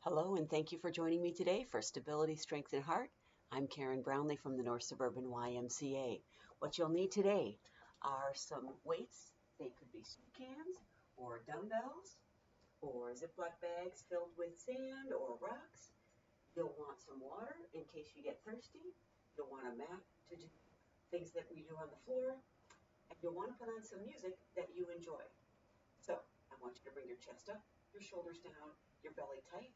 Hello, and thank you for joining me today for Stability, Strength, and Heart. I'm Karen Brownlee from the North Suburban YMCA. What you'll need today are some weights. They could be soup cans or dumbbells or Ziploc bags filled with sand or rocks. You'll want some water in case you get thirsty. You'll want a mat to do things that we do on the floor. And you'll want to put on some music that you enjoy. So I want you to bring your chest up, your shoulders down, your belly tight.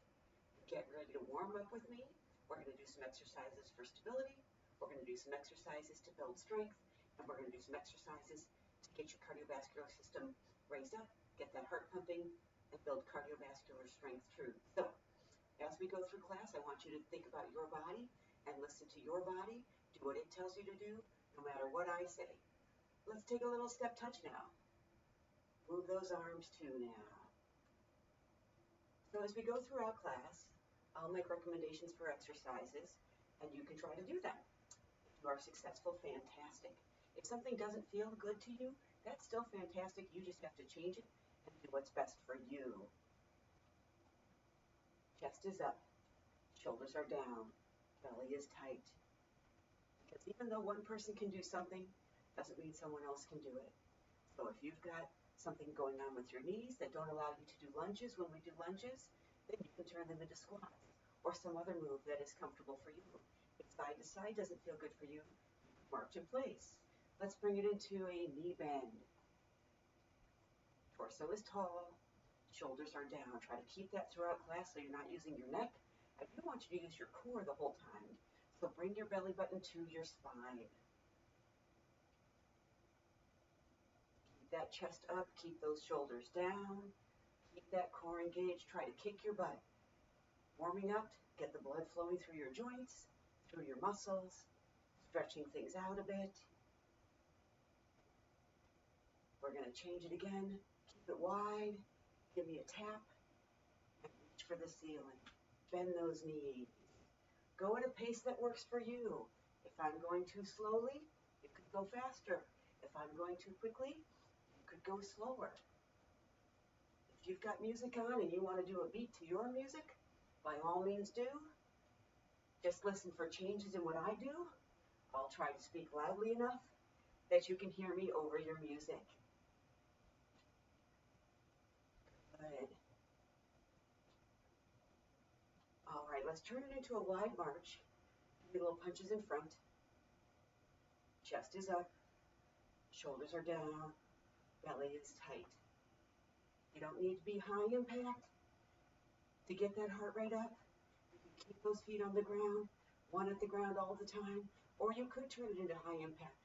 Get ready to warm up with me. We're going to do some exercises for stability. We're going to do some exercises to build strength. And we're going to do some exercises to get your cardiovascular system raised up, get that heart pumping, and build cardiovascular strength through. So as we go through class, I want you to think about your body and listen to your body. Do what it tells you to do, no matter what I say. Let's take a little step touch now. Move those arms too now. So as we go throughout class, I'll make recommendations for exercises, and you can try to do them. If you are successful, fantastic. If something doesn't feel good to you, that's still fantastic. You just have to change it and do what's best for you. Chest is up, shoulders are down, belly is tight. Because even though one person can do something, doesn't mean someone else can do it. So if you've got something going on with your knees that don't allow you to do lunges when we do lunges, then you can turn them into squats or some other move that is comfortable for you. If side to side doesn't feel good for you, march in place. Let's bring it into a knee bend. Torso is tall, shoulders are down. Try to keep that throughout class so you're not using your neck. I do want you to use your core the whole time. So bring your belly button to your spine. That chest up, keep those shoulders down, keep that core engaged, try to kick your butt. Warming up, get the blood flowing through your joints, through your muscles, stretching things out a bit. We're going to change it again, keep it wide, give me a tap, and reach for the ceiling. Bend those knees. Go at a pace that works for you. If I'm going too slowly, you could go faster. If I'm going too quickly, could go slower. If you've got music on and you want to do a beat to your music, by all means do. Just listen for changes in what I do. I'll try to speak loudly enough that you can hear me over your music. Good. All right, let's turn it into a wide march. Give me little punches in front. Chest is up. Shoulders are down. Belly is tight. You don't need to be high impact to get that heart rate up. You can keep those feet on the ground, one at the ground all the time, or you could turn it into high impact,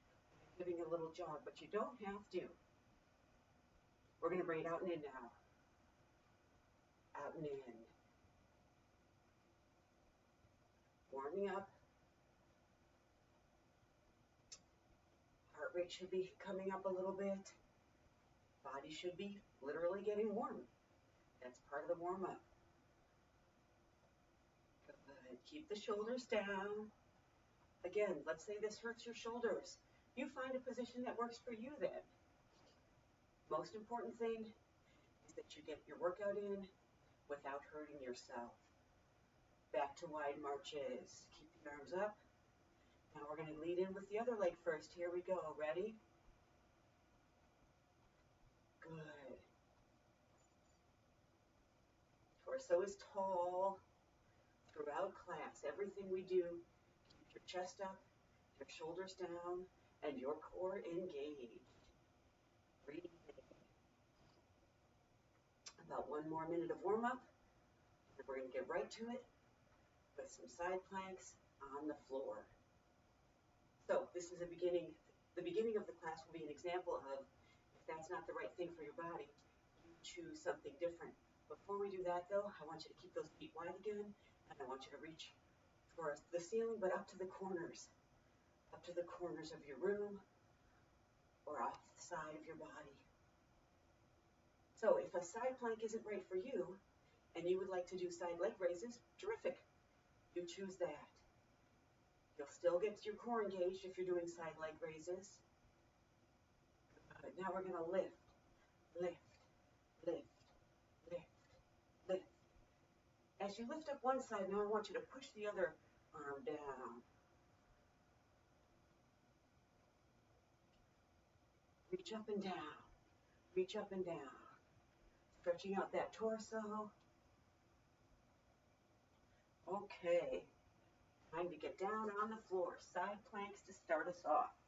giving a little jog, but you don't have to. We're going to bring it out and in now. Out and in. Warming up. Heart rate should be coming up a little bit. Body should be literally getting warm. That's part of the warm-up. Good. Keep the shoulders down. Again, let's say this hurts your shoulders. You find a position that works for you then. Most important thing is that you get your workout in without hurting yourself. Back to wide marches. Keep the arms up. Now we're going to lead in with the other leg first. Here we go. Ready? Good. Torso is tall throughout class. Everything we do, keep your chest up, your shoulders down, and your core engaged. Breathing. About one more minute of warm-up. We're going to get right to it with some side planks on the floor. So this is the beginning of the class will be an example of if that's not the right thing for your body, you choose something different. Before we do that though, I want you to keep those feet wide again, and I want you to reach for the ceiling, but up to the corners of your room or off the side of your body. So if a side plank isn't right for you, and you would like to do side leg raises, terrific. You choose that. You'll still get your core engaged if you're doing side leg raises. Good. Now we're going to lift, lift, lift, lift, lift. As you lift up one side, now I want you to push the other arm down. Reach up and down. Reach up and down. Stretching out that torso. Okay. Time to get down on the floor. Side planks to start us off.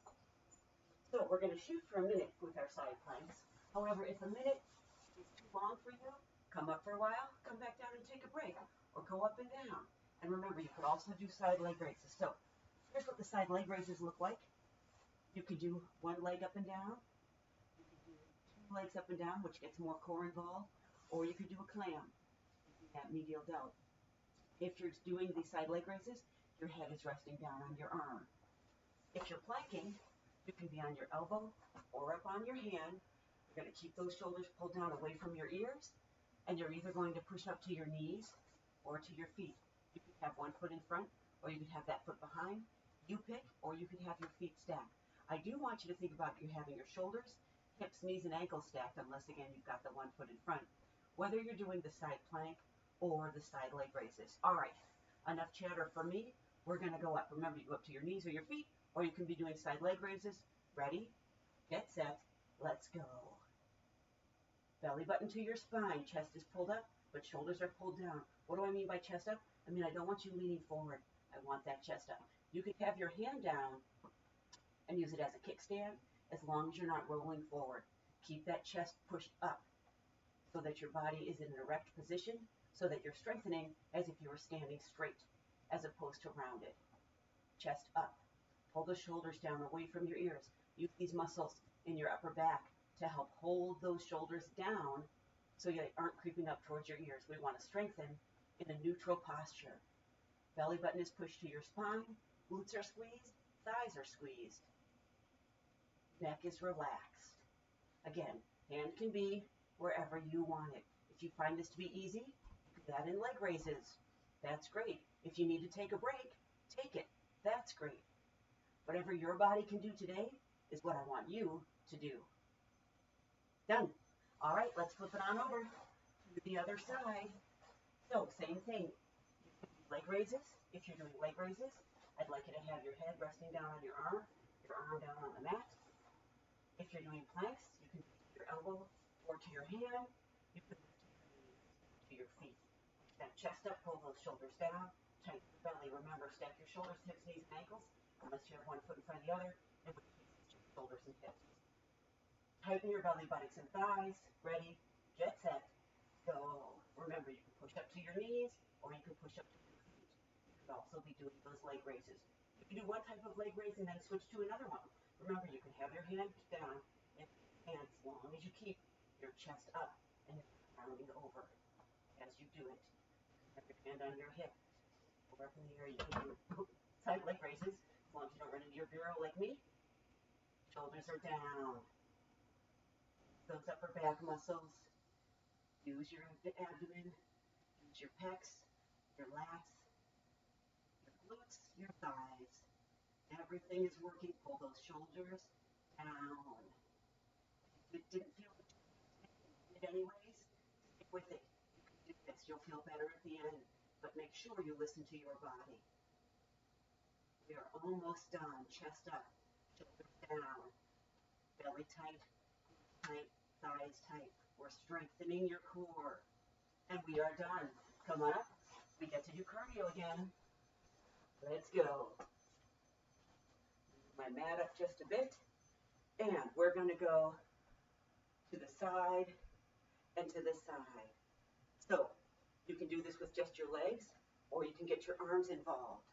So we're going to shoot for a minute with our side planks. However, if a minute is too long for you, come up for a while, come back down and take a break, or go up and down. And remember, you could also do side leg raises. So here's what the side leg raises look like. You could do one leg up and down. You could do two legs up and down, which gets more core involved. Or you could do a clam, that medial delt. If you're doing the side leg raises, your head is resting down on your arm. If you're planking, you can be on your elbow or up on your hand. You're going to keep those shoulders pulled down away from your ears, and you're either going to push up to your knees or to your feet. You could have one foot in front, or you could have that foot behind. You pick, or you could have your feet stacked. I do want you to think about you having your shoulders, hips, knees, and ankles stacked, unless, again, you've got the one foot in front, whether you're doing the side plank or the side leg raises. All right, enough chatter for me. We're going to go up. Remember, you go up to your knees or your feet, or you can be doing side leg raises. Ready, get set, let's go. Belly button to your spine, chest is pulled up, but shoulders are pulled down. What do I mean by chest up? I mean, I don't want you leaning forward. I want that chest up. You could have your hand down and use it as a kickstand as long as you're not rolling forward. Keep that chest pushed up so that your body is in an erect position, so that you're strengthening as if you were standing straight as opposed to rounded. Chest up. Pull the shoulders down away from your ears. Use these muscles in your upper back to help hold those shoulders down so you aren't creeping up towards your ears. We want to strengthen in a neutral posture. Belly button is pushed to your spine. Glutes are squeezed. Thighs are squeezed. Neck is relaxed. Again, hand can be wherever you want it. If you find this to be easy, you can add in leg raises. That's great. If you need to take a break, take it. That's great. Whatever your body can do today is what I want you to do. Done. All right, let's flip it on over to the other side. So, same thing. You can do leg raises. If you're doing leg raises, I'd like you to have your head resting down on your arm down on the mat. If you're doing planks, you can do your elbow or to your hand. You can lift to your knees, to your feet. That chest up, pull those shoulders down, tighten the belly. Remember, stack your shoulders, hips, knees, and ankles, unless you have one foot in front of the other, in which case it's just shoulders and hips. Tighten your belly, buttocks, and thighs. Ready, get set, go. Remember, you can push up to your knees, or you can push up to your feet. You could also be doing those leg raises. You can do one type of leg raise and then switch to another one. Remember, you can have your hand down and as long as you keep your chest up and rounding over as you do it. Have your hand on your hip or up in the air. You can do side leg raises as long as you don't run into your bureau like me. Shoulders are down. Those upper back muscles. Use your abdomen. Use your pecs, your lats, your glutes, your thighs. Everything is working. Pull those shoulders down. If it didn't feel good anyways, stick with it. You can do this. You'll feel better at the end. But make sure you listen to your body. We are almost done. Chest up, shoulders down, belly tight, tight, thighs tight. We're strengthening your core. And we are done. Come on up. We get to do cardio again. Let's go. Move my mat up just a bit. And we're going to go to the side and to the side. So you can do this with just your legs, or you can get your arms involved.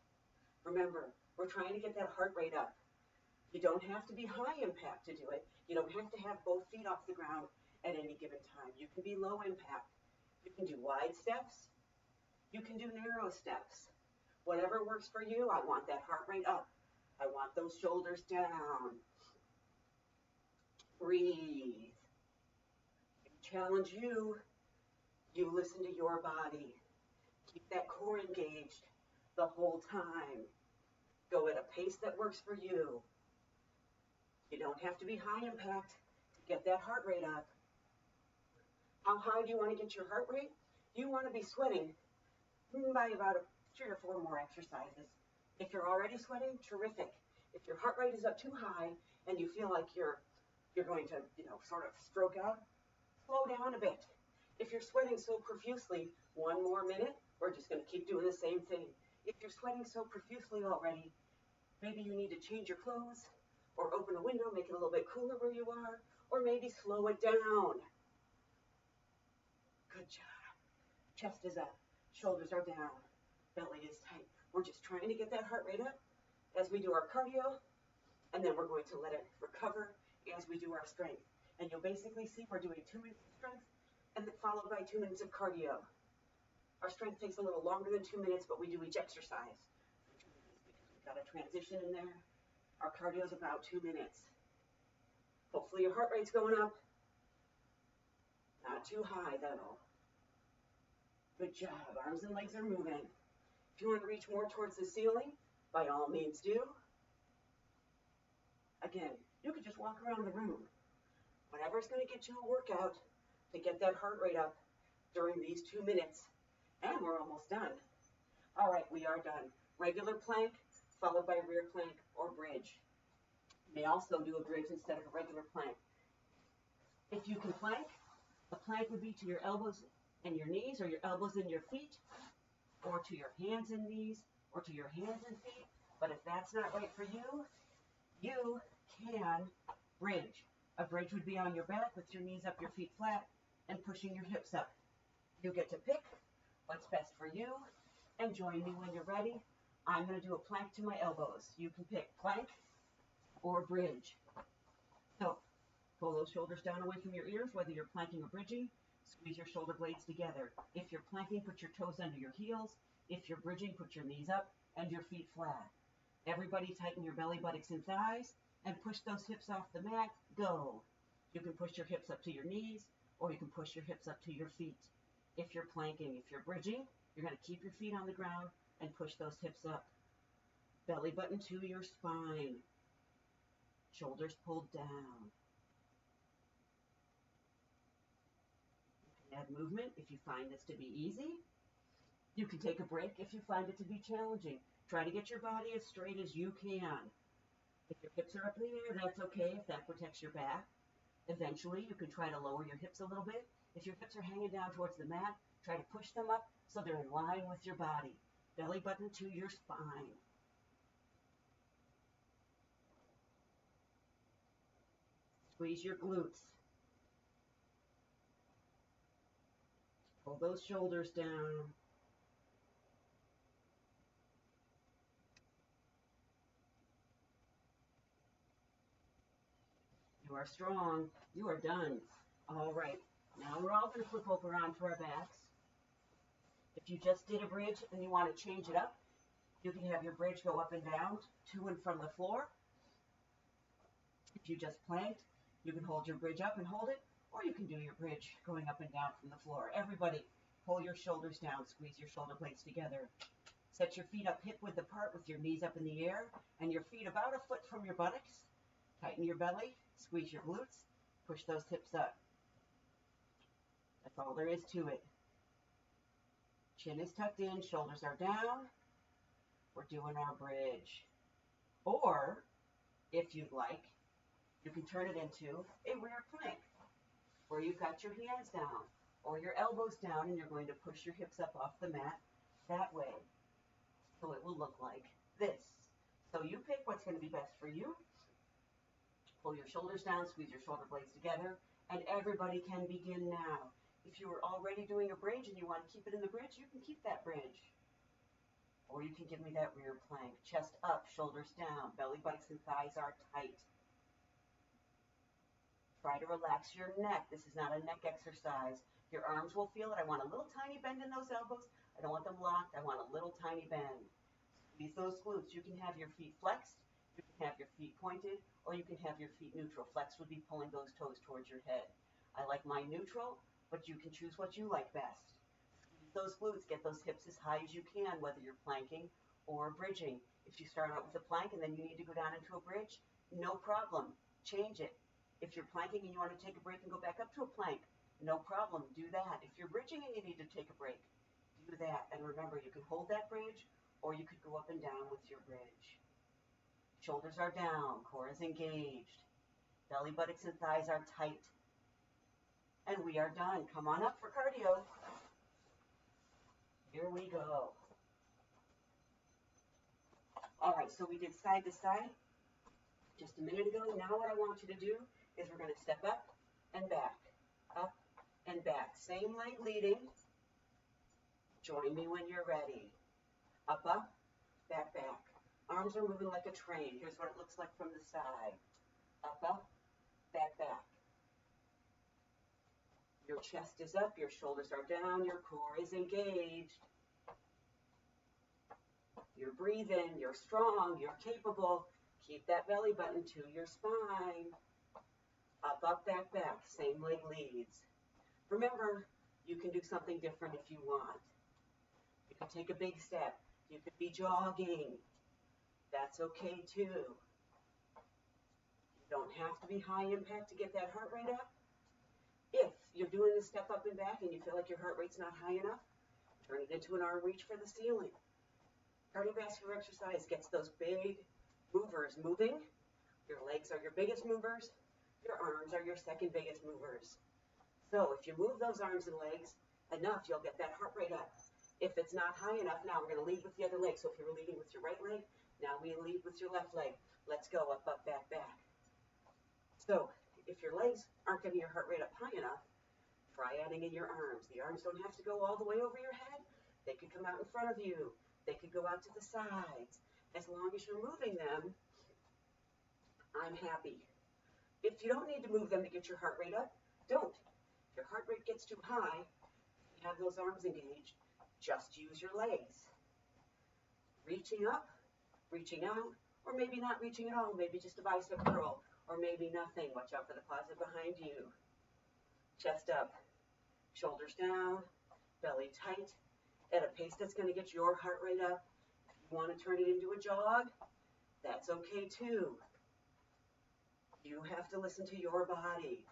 Remember, we're trying to get that heart rate up. You don't have to be high impact to do it. You don't have to have both feet off the ground at any given time. You can be low impact. You can do wide steps. You can do narrow steps. Whatever works for you, I want that heart rate up. I want those shoulders down. Breathe. Challenge you. You listen to your body. Keep that core engaged the whole time. Go at a pace that works for you. You don't have to be high impact to get that heart rate up. How high do you want to get your heart rate? You want to be sweating by about 3 or 4 more exercises. If you're already sweating, terrific. If your heart rate is up too high and you feel like you're going to, sort of stroke out, slow down a bit. If you're sweating so profusely, 1 more minute, we're just going to keep doing the same thing. If you're sweating so profusely already, maybe you need to change your clothes or open a window, make it a little bit cooler where you are, or maybe slow it down. Good job. Chest is up, shoulders are down, belly is tight. We're just trying to get that heart rate up as we do our cardio, and then we're going to let it recover as we do our strength. And you'll basically see we're doing 2 minutes of strength and then followed by 2 minutes of cardio. Our strength takes a little longer than 2 minutes, but we do each exercise for 2 minutes because we've got a transition in there. Our cardio is about 2 minutes. Hopefully your heart rate's going up. Not too high though. Good job. Arms and legs are moving. If you want to reach more towards the ceiling, by all means do. Again, you could just walk around the room. Whatever's going to get you a workout to get that heart rate up during these 2 minutes. And we're almost done. All right, we are done. Regular plank, followed by rear plank or bridge. You may also do a bridge instead of a regular plank. If you can plank, a plank would be to your elbows and your knees, or your elbows and your feet, or to your hands and knees, or to your hands and feet. But if that's not right for you, you can bridge. A bridge would be on your back with your knees up, your feet flat, and pushing your hips up. You get to pick what's best for you, and join me when you're ready. I'm going to do a plank to my elbows. You can pick plank or bridge. So pull those shoulders down away from your ears, whether you're planking or bridging. Squeeze your shoulder blades together. If you're planking, put your toes under your heels. If you're bridging, put your knees up and your feet flat. Everybody tighten your belly, buttocks, and thighs and push those hips off the mat. Go. You can push your hips up to your knees, or you can push your hips up to your feet. If you're planking, if you're bridging, you're going to keep your feet on the ground and push those hips up. Belly button to your spine. Shoulders pulled down. Add movement if you find this to be easy. You can take a break if you find it to be challenging. Try to get your body as straight as you can. If your hips are up in the air, that's okay if that protects your back. Eventually, you can try to lower your hips a little bit. If your hips are hanging down towards the mat, try to push them up so they're in line with your body. Belly button to your spine. Squeeze your glutes. Pull those shoulders down. You are strong. You are done. All right. Now we're all going to flip over onto our backs. If you just did a bridge and you want to change it up, you can have your bridge go up and down to and from the floor. If you just planked, you can hold your bridge up and hold it, or you can do your bridge going up and down from the floor. Everybody, pull your shoulders down, squeeze your shoulder blades together. Set your feet up hip width apart with your knees up in the air and your feet about a foot from your buttocks. Tighten your belly, squeeze your glutes, push those hips up. That's all there is to it. Chin is tucked in, shoulders are down. We're doing our bridge. Or, if you'd like, you can turn it into a rear plank, where you've got your hands down or your elbows down and you're going to push your hips up off the mat that way. So it will look like this. So you pick what's going to be best for you. Pull your shoulders down, squeeze your shoulder blades together, and everybody can begin now. If you were already doing a bridge and you want to keep it in the bridge, you can keep that bridge. Or you can give me that rear plank. Chest up, shoulders down, belly buttocks and thighs are tight. Try to relax your neck. This is not a neck exercise. Your arms will feel it. I want a little tiny bend in those elbows. I don't want them locked. I want a little tiny bend. Squeeze those glutes. You can have your feet flexed. You can have your feet pointed, or you can have your feet neutral. Flex would be pulling those toes towards your head. I like mine neutral, but you can choose what you like best. Squeeze those glutes. Get those hips as high as you can, whether you're planking or bridging. If you start out with a plank and then you need to go down into a bridge, no problem. Change it. If you're planking and you want to take a break and go back up to a plank, no problem. Do that. If you're bridging and you need to take a break, do do that. And remember, you can hold that bridge or you could go up and down with your bridge. Shoulders are down, core is engaged. Belly, buttocks, and thighs are tight. And we are done. Come on up for cardio. Here we go. All right, so we did side to side just a minute ago. Now what I want you to do is we're going to step up and back, up and back. Same leg leading. Join me when you're ready. Up, up, back, back. Arms are moving like a train. Here's what it looks like from the side. Up, up, back, back. Your chest is up, your shoulders are down, your core is engaged. You're breathing, you're strong, you're capable. Keep that belly button to your spine. Up, up, back, back. Same leg leads. Remember, you can do something different if you want. You can take a big step. You could be jogging. That's okay too. You don't have to be high impact to get that heart rate up. If you're doing a step up and back and you feel like your heart rate's not high enough, turn it into an arm reach for the ceiling. Cardiovascular exercise gets those big movers moving. Your legs are your biggest movers. Your arms are your second biggest movers. So if you move those arms and legs enough, you'll get that heart rate up. If it's not high enough, now we're going to lead with the other leg. So if you were leading with your right leg, now we lead with your left leg. Let's go up, up, back, back. So if your legs aren't getting your heart rate up high enough, try adding in your arms. The arms don't have to go all the way over your head. They could come out in front of you. They could go out to the sides. As long as you're moving them, I'm happy. If you don't need to move them to get your heart rate up, don't. If your heart rate gets too high, you have those arms engaged, just use your legs. Reaching up, reaching out, or maybe not reaching at all, maybe just a bicep curl, or maybe nothing. Watch out for the closet behind you. Chest up, shoulders down, belly tight, at a pace that's going to get your heart rate up. If you want to turn it into a jog, that's okay too. You have to listen to your body.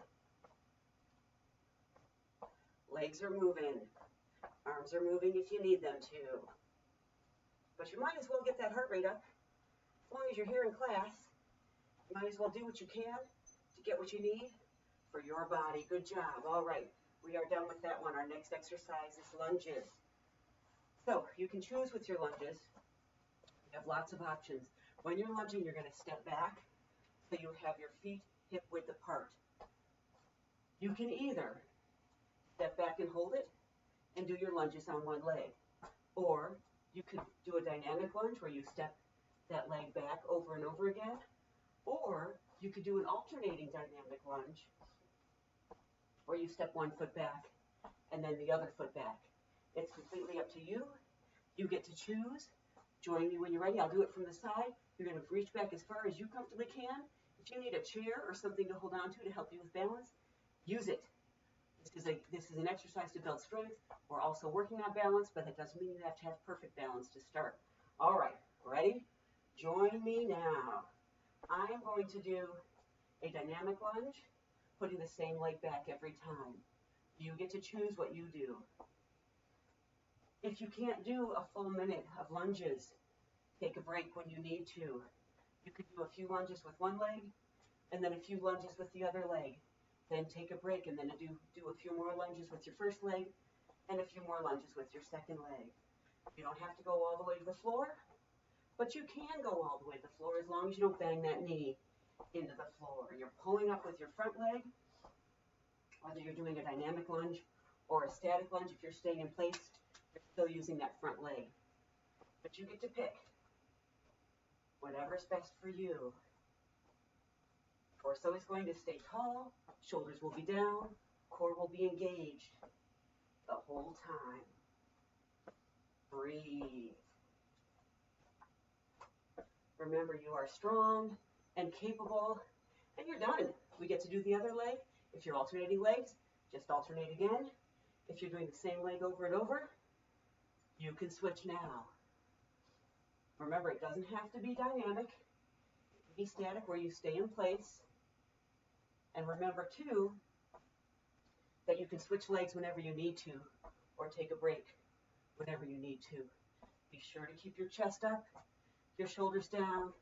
Legs are moving. Arms are moving if you need them to. But you might as well get that heart rate up. As long as you're here in class, you might as well do what you can to get what you need for your body. Good job. All right, we are done with that one. Our next exercise is lunges. So you can choose with your lunges. You have lots of options. When you're lunging, you're going to step back so you have your feet hip width apart. You can either step back and hold it and do your lunges on one leg, or you could do a dynamic lunge where you step that leg back over and over again, or you could do an alternating dynamic lunge where you step one foot back and then the other foot back. It's completely up to you. You get to choose. Join me when you're ready. I'll do it from the side. You're going to reach back as far as you comfortably can. If you need a chair or something to hold on to help you with balance, use it. This is an exercise to build strength. We're also working on balance, but that doesn't mean you have to have perfect balance to start. All right, ready? Join me now. I am going to do a dynamic lunge, putting the same leg back every time. You get to choose what you do. If you can't do a full minute of lunges, take a break when you need to. You could do a few lunges with one leg, and then a few lunges with the other leg. Then take a break, and then do a few more lunges with your first leg, and a few more lunges with your second leg. You don't have to go all the way to the floor, but you can go all the way to the floor as long as you don't bang that knee into the floor. You're pulling up with your front leg, whether you're doing a dynamic lunge or a static lunge. If you're staying in place, you're still using that front leg. But you get to pick whatever's best for you. Torso is going to stay tall, shoulders will be down, core will be engaged the whole time. Breathe. Remember, you are strong and capable, and you're done. We get to do the other leg. If you're alternating legs, just alternate again. If you're doing the same leg over and over, you can switch now. Remember, it doesn't have to be dynamic. It can be static where you stay in place. And remember, too, that you can switch legs whenever you need to or take a break whenever you need to. Be sure to keep your chest up, your shoulders down,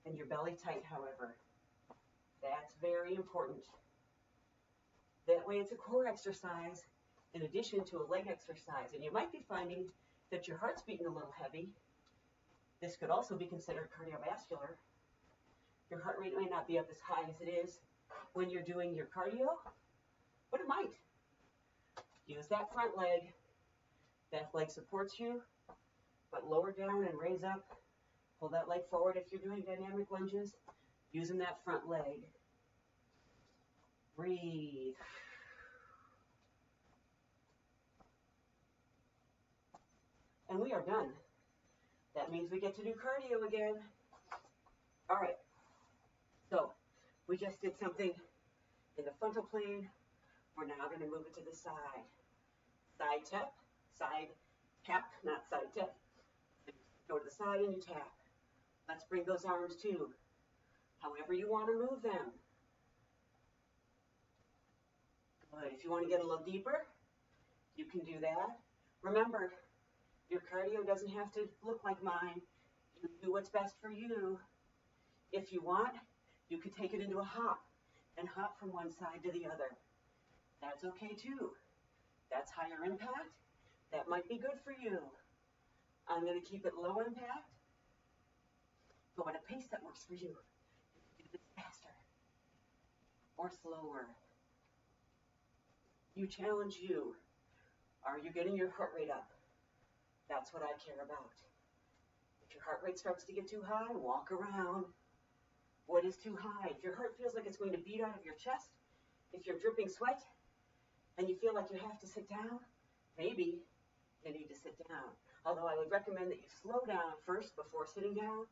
and your belly tight, however. That's very important. That way it's a core exercise in addition to a leg exercise. And you might be finding that your heart's beating a little heavy. This could also be considered cardiovascular. Your heart rate may not be up as high as it is when you're doing your cardio, but it might. Use that front leg. That leg supports you, but lower down and raise up. Pull that leg forward if you're doing dynamic lunges, using that front leg. Breathe. And we are done. That means we get to do cardio again. All right. So we just did something in the frontal plane. We're now going to move it to the side. Side tap, not side tap. Go to the side and you tap. Let's bring those arms too. However you want to move them. Good. If you want to get a little deeper, you can do that. Remember, your cardio doesn't have to look like mine. You do what's best for you. If you want, you could take it into a hop and hop from one side to the other. That's okay too. That's higher impact. That might be good for you. I'm going to keep it low impact. Go at a pace that works for you. You can do this faster or slower. You challenge you. Are you getting your heart rate up? That's what I care about. If your heart rate starts to get too high, walk around. What is too high? If your heart feels like it's going to beat out of your chest, if you're dripping sweat, and you feel like you have to sit down, maybe you need to sit down. Although I would recommend that you slow down first before sitting down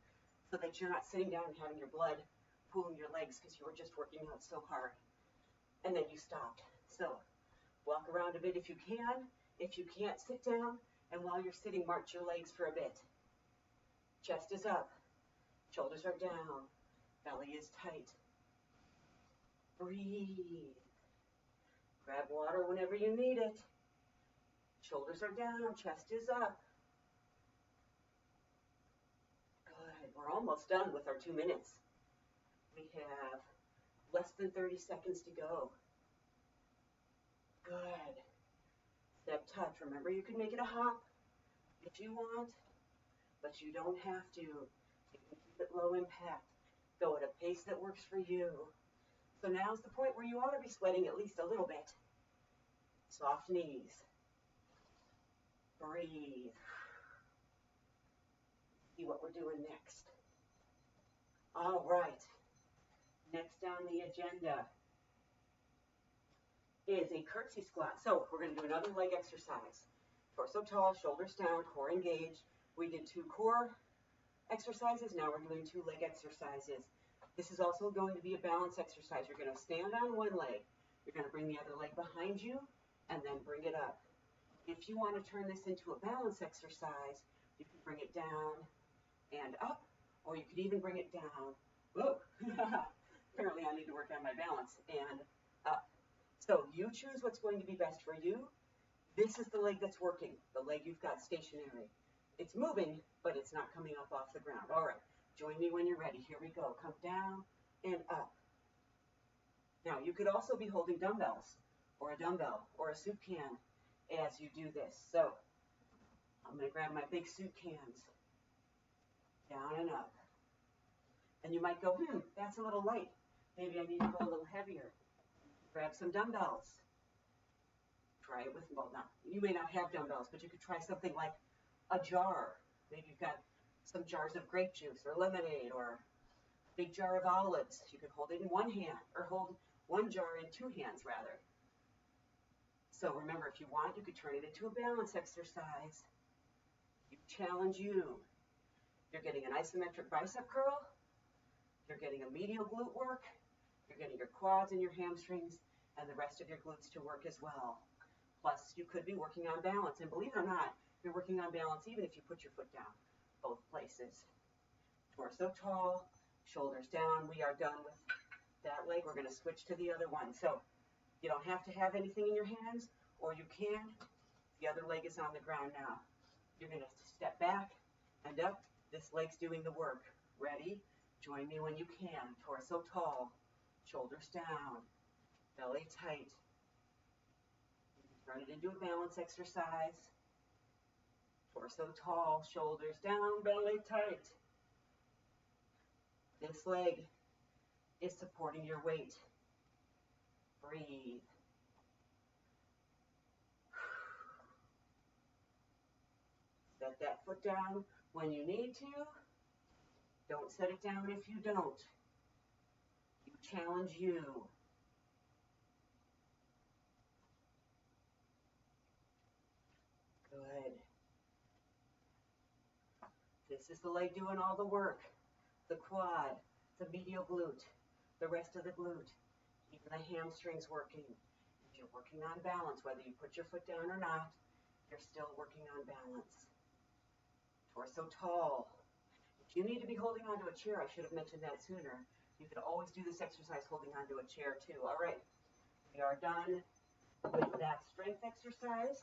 so that you're not sitting down and having your blood pooling your legs because you were just working out so hard. And then you stopped. So walk around a bit if you can. If you can't, sit down. And while you're sitting, march your legs for a bit. Chest is up. Shoulders are down. Belly is tight. Breathe. Grab water whenever you need it. Shoulders are down. Chest is up. Good. We're almost done with our 2 minutes. We have less than 30 seconds to go. Good. Step touch. Remember, you can make it a hop if you want, but you don't have to. You can keep it low impact. Go at a pace that works for you. So now's the point where you ought to be sweating at least a little bit. Soft knees. Breathe. See what we're doing next. All right. Next on the agenda is a curtsy squat. So we're going to do another leg exercise. Torso tall, shoulders down, core engaged. We did 2 core exercises. Now we're doing 2 leg exercises. This is also going to be a balance exercise. You're going to stand on one leg. You're going to bring the other leg behind you and then bring it up. If you want to turn this into a balance exercise, you can bring it down and up, or you could even bring it down. Whoa! Apparently I need to work on my balance. And up. So you choose what's going to be best for you. This is the leg that's working, the leg you've got stationary. It's moving, but it's not coming up off the ground. All right, join me when you're ready. Here we go. Come down and up. Now, you could also be holding dumbbells or a dumbbell or a soup can as you do this. So I'm going to grab my big soup cans. Down and up. And you might go, that's a little light. Maybe I need to go a little heavier. Grab some dumbbells. Try it with, well, not, you may not have dumbbells, but you could try something like a jar. Maybe you've got some jars of grape juice or lemonade or a big jar of olives. You could hold it in one hand or hold one jar in 2 hands rather. So remember, if you want, you could turn it into a balance exercise. You challenge you. You're getting an isometric bicep curl. You're getting a medial glute work. You're getting your quads and your hamstrings and the rest of your glutes to work as well. Plus, you could be working on balance. And believe it or not, you're working on balance even if you put your foot down, both places. Torso tall, shoulders down. We are done with that leg. We're going to switch to the other one. So you don't have to have anything in your hands, or you can. If The other leg is on the ground now. You're going to step back and up. This leg's doing the work. Ready? Join me when you can. Torso tall, shoulders down, belly tight. Turn it into a balance exercise. Torso tall, shoulders down, belly tight. This leg is supporting your weight. Breathe. Set that foot down when you need to. Don't set it down if you don't. You challenge you. Good. This is the leg doing all the work. The quad, the medial glute, the rest of the glute, even the hamstrings working. If you're working on balance, whether you put your foot down or not, you're still working on balance. Torso tall. If you need to be holding onto a chair, I should have mentioned that sooner. You could always do this exercise holding onto a chair too. All right, we are done with that strength exercise.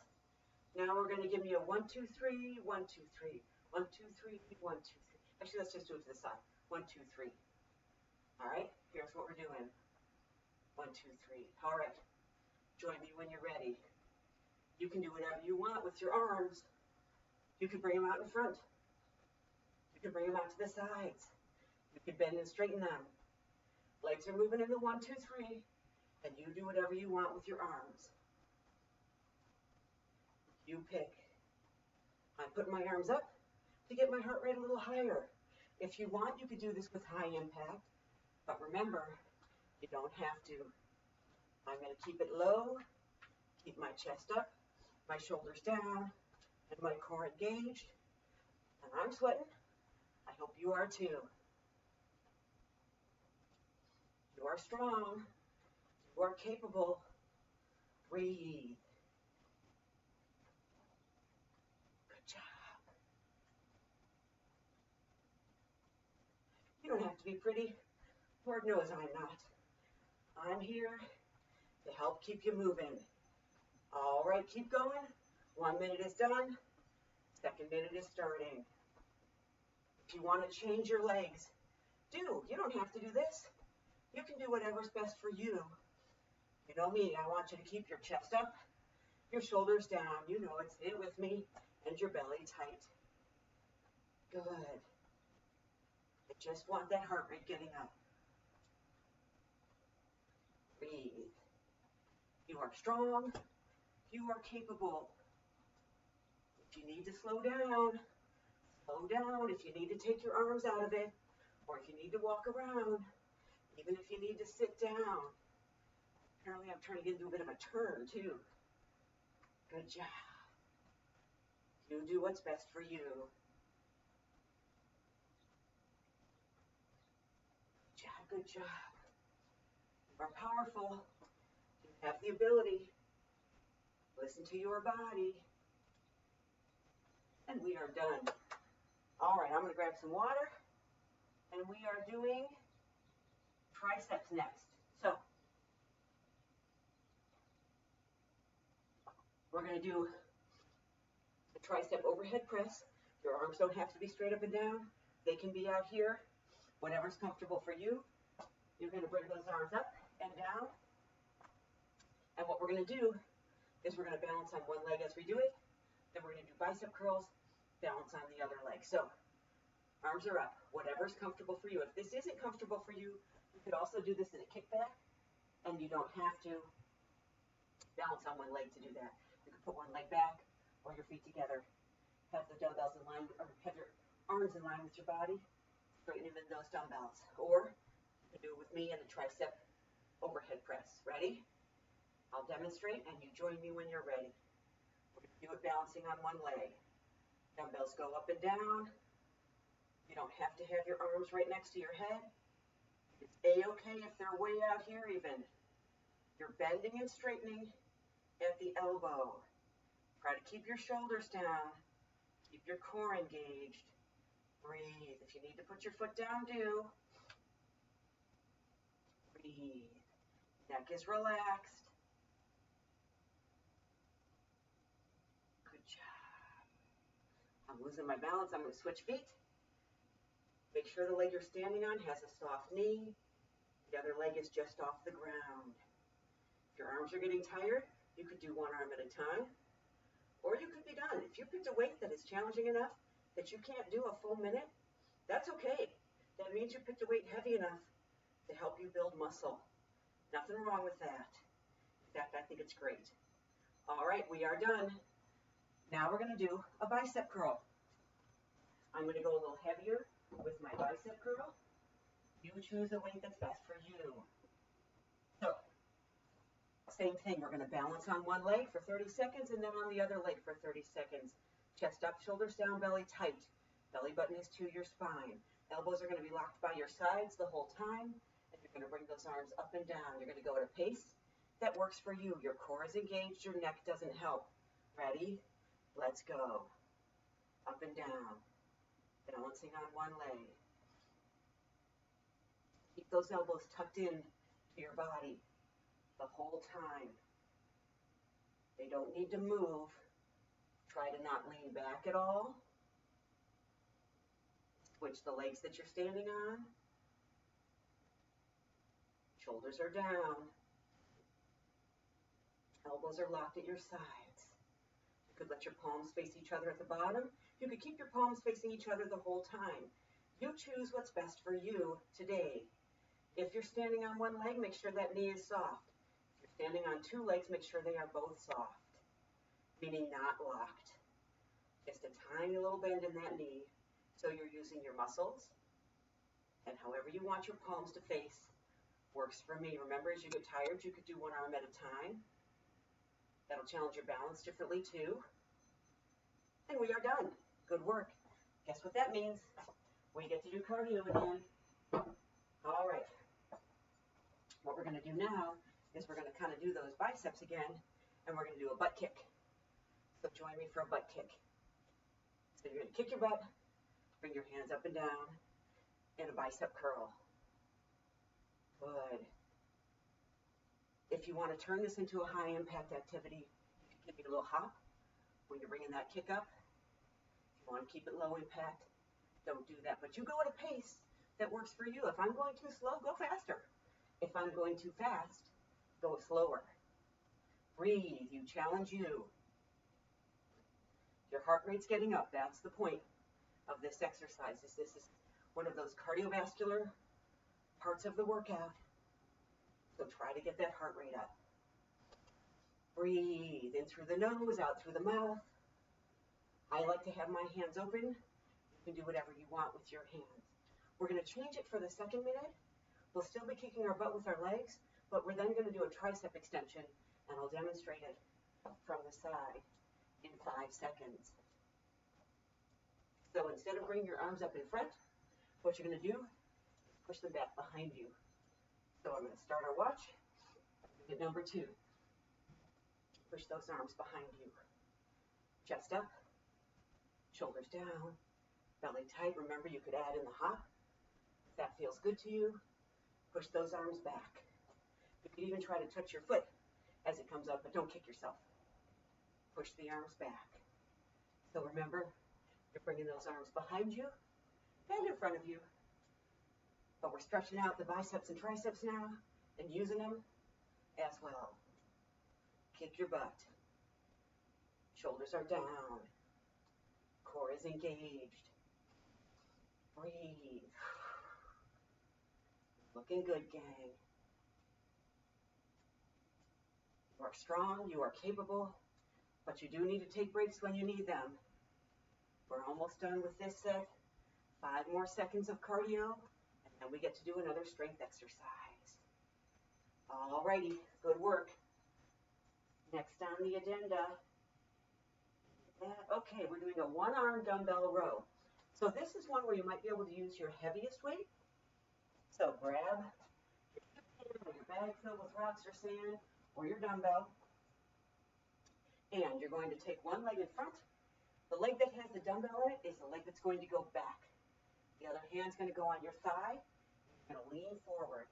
Now we're going to give you a 1, 2, 3, 1, 2, 3, 1, 2, 3, 1, 2, 3. Actually, let's just do it to the side. 1, 2, 3. All right, here's what we're doing. 1, 2, 3. All right, join me when you're ready. You can do whatever you want with your arms. You can bring them out in front. You can bring them out to the sides. You can bend and straighten them. Legs are moving in the 1, 2, 3, and you do whatever you want with your arms. You pick. I'm putting my arms up to get my heart rate a little higher. If you want, you could do this with high impact, but remember, you don't have to. I'm going to keep it low, keep my chest up, my shoulders down, and my core engaged, and I'm sweating. I hope you are too. You are strong. You are capable. Breathe. Good job. You don't have to be pretty. Lord knows I'm not. I'm here to help keep you moving. All right, keep going. 1 minute is done. 2nd minute is starting. If you want to change your legs, do. You don't have to do this. You can do whatever's best for you. You know me, I want you to keep your chest up, your shoulders down. You know it. Say it with me. And your belly tight. Good. I just want that heart rate getting up. Breathe. You are strong. You are capable. If you need to slow down, slow down. If you need to take your arms out of it, or if you need to walk around, even if you need to sit down. Apparently I'm trying to get into a bit of a turn too. Good job. You do what's best for you. Good job, good job. You are powerful. You have the ability. Listen to your body. And we are done. All right, I'm going to grab some water. And we are doing triceps next. So, we're going to do the tricep overhead press. Your arms don't have to be straight up and down. They can be out here, whatever's comfortable for you. You're going to bring those arms up and down. And what we're going to do is we're going to balance on one leg as we do it. Then we're going to do bicep curls, balance on the other leg. So, arms are up, whatever's comfortable for you. If this isn't comfortable for you, you could also do this in a kickback, and you don't have to balance on one leg to do that. You can put one leg back or your feet together. Have the dumbbells in line, or have your arms in line with your body. Straighten them in those dumbbells. Or you can do it with me in a tricep overhead press. Ready? I'll demonstrate, and you join me when you're ready. We're going to do it balancing on one leg. Dumbbells go up and down. You don't have to have your arms right next to your head. It's a-okay if they're way out here even. You're bending and straightening at the elbow. Try to keep your shoulders down. Keep your core engaged. Breathe. If you need to put your foot down, do. Breathe. Neck is relaxed. I'm losing my balance. I'm going to switch feet. Make sure the leg you're standing on has a soft knee. The other leg is just off the ground. If your arms are getting tired, you could do one arm at a time, or you could be done. If you picked a weight that is challenging enough that you can't do a full minute, that's okay. That means you picked a weight heavy enough to help you build muscle. Nothing wrong with that. In fact, I think it's great. All right, we are done. Now we're going to do a bicep curl. I'm going to go a little heavier with my bicep curl. You choose a weight that's best for you. So, same thing. We're going to balance on one leg for 30 seconds and then on the other leg for 30 seconds. Chest up, shoulders down, belly tight. Belly button is to your spine. Elbows are going to be locked by your sides the whole time. And you're going to bring those arms up and down. You're going to go at a pace that works for you. Your core is engaged. Your neck doesn't help. Ready? Let's go. Up and down. Balancing on one leg. Keep those elbows tucked in to your body the whole time. They don't need to move. Try to not lean back at all. Switch the legs that you're standing on. Shoulders are down. Elbows are locked at your sides. You could let your palms face each other at the bottom. You could keep your palms facing each other the whole time. You choose what's best for you today. If you're standing on one leg, make sure that knee is soft. If you're standing on two legs, make sure they are both soft, meaning not locked. Just a tiny little bend in that knee. So you're using your muscles, and however you want your palms to face works for me. Remember, as you get tired, you could do one arm at a time. That'll challenge your balance differently too. And we are done. Good work. Guess what that means? We get to do cardio again. All right. What we're going to do now is we're going to kind of do those biceps again, and we're going to do a butt kick. So join me for a butt kick. So you're going to kick your butt. Bring your hands up and down, and a bicep curl. Good. If you want to turn this into a high impact activity, you can give it a little hop when you're bringing that kick up. If you want to keep it low impact, don't do that. But you go at a pace that works for you. If I'm going too slow, go faster. If I'm going too fast, go slower. Breathe. You challenge you. Your heart rate's getting up. That's the point of this exercise. This is one of those cardiovascular parts of the workout. So try to get that heart rate up. Breathe in through the nose, out through the mouth. I like to have my hands open. You can do whatever you want with your hands. We're going to change it for the second minute. We'll still be kicking our butt with our legs, but we're then going to do a tricep extension, and I'll demonstrate it from the side in 5 seconds. So instead of bringing your arms up in front, what you're going to do is push them back behind you. So I'm going to start our watch at number 2. Push those arms behind you. Chest up, shoulders down, belly tight. Remember, you could add in the hop. If that feels good to you, push those arms back. You could even try to touch your foot as it comes up, but don't kick yourself. Push the arms back. So remember, you're bringing those arms behind you and in front of you. But we're stretching out the biceps and triceps now and using them as well. Kick your butt. Shoulders are down. Core is engaged. Breathe. Looking good, gang. You are strong, you are capable, but you do need to take breaks when you need them. We're almost done with this set. 5 more seconds of cardio, and then we get to do another strength exercise. Alrighty, good work. Next on the agenda. Okay, we're doing a 1-arm dumbbell row. So this is one where you might be able to use your heaviest weight. So grab your bag filled with rocks or sand, or your dumbbell, and you're going to take one leg in front. The leg that has the dumbbell in it is the leg that's going to go back. The other hand's going to go on your thigh. You're going to lean forward.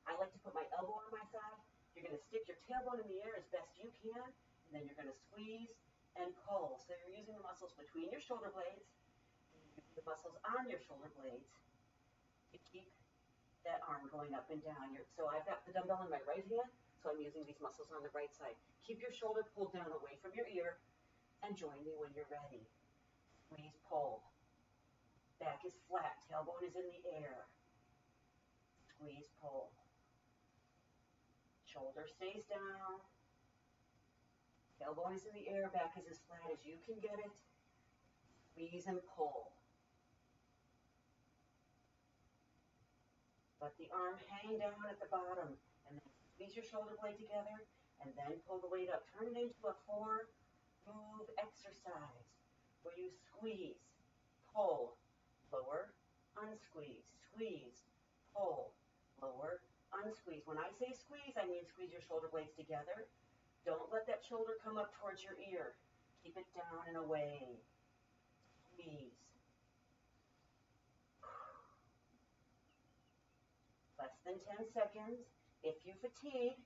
I like to put my elbow on my thigh. You're going to stick your tailbone in the air as best you can, and then you're going to squeeze and pull. So you're using the muscles between your shoulder blades, and you're using the muscles on your shoulder blades to keep that arm going up and down. So I've got the dumbbell in my right hand, so I'm using these muscles on the right side. Keep your shoulder pulled down away from your ear, and join me when you're ready. Squeeze, pull. Back is flat, tailbone is in the air. Squeeze, pull. Shoulder stays down. Tailbone is in the air, back is as flat as you can get it. Squeeze and pull. Let the arm hang down at the bottom, and then squeeze your shoulder blade together, and then pull the weight up. Turn it into a 4-move exercise where you squeeze, pull, lower, unsqueeze, squeeze, pull, lower, unsqueeze. When I say squeeze, I mean squeeze your shoulder blades together. Don't let that shoulder come up towards your ear. Keep it down and away. Squeeze. Less than 10 seconds. If you fatigue,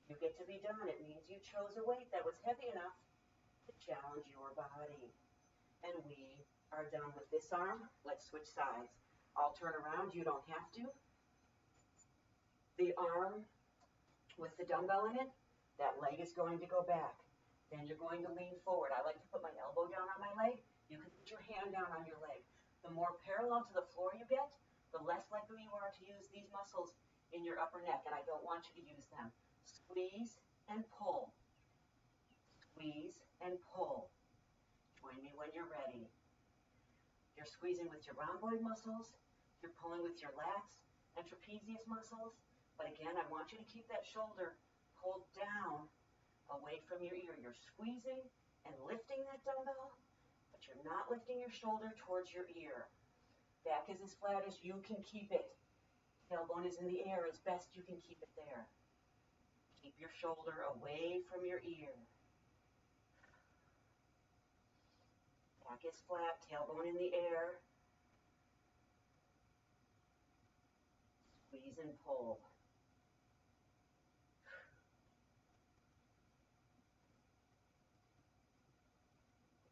you get to be done. It means you chose a weight that was heavy enough to challenge your body. And we are done with this arm. Let's switch sides. I'll turn around. You don't have to. The arm with the dumbbell in it, that leg is going to go back. Then you're going to lean forward. I like to put my elbow down on my leg. You can put your hand down on your leg. The more parallel to the floor you get, the less likely you are to use these muscles in your upper neck, and I don't want you to use them. Squeeze and pull. Squeeze and pull. Join me when you're ready. You're squeezing with your rhomboid muscles. You're pulling with your lats and trapezius muscles. But again, I want you to keep that shoulder pulled down away from your ear. You're squeezing and lifting that dumbbell, but you're not lifting your shoulder towards your ear. Back is as flat as you can keep it. Tailbone is in the air as best you can keep it there. Keep your shoulder away from your ear. Back is flat, tailbone in the air. Squeeze and pull.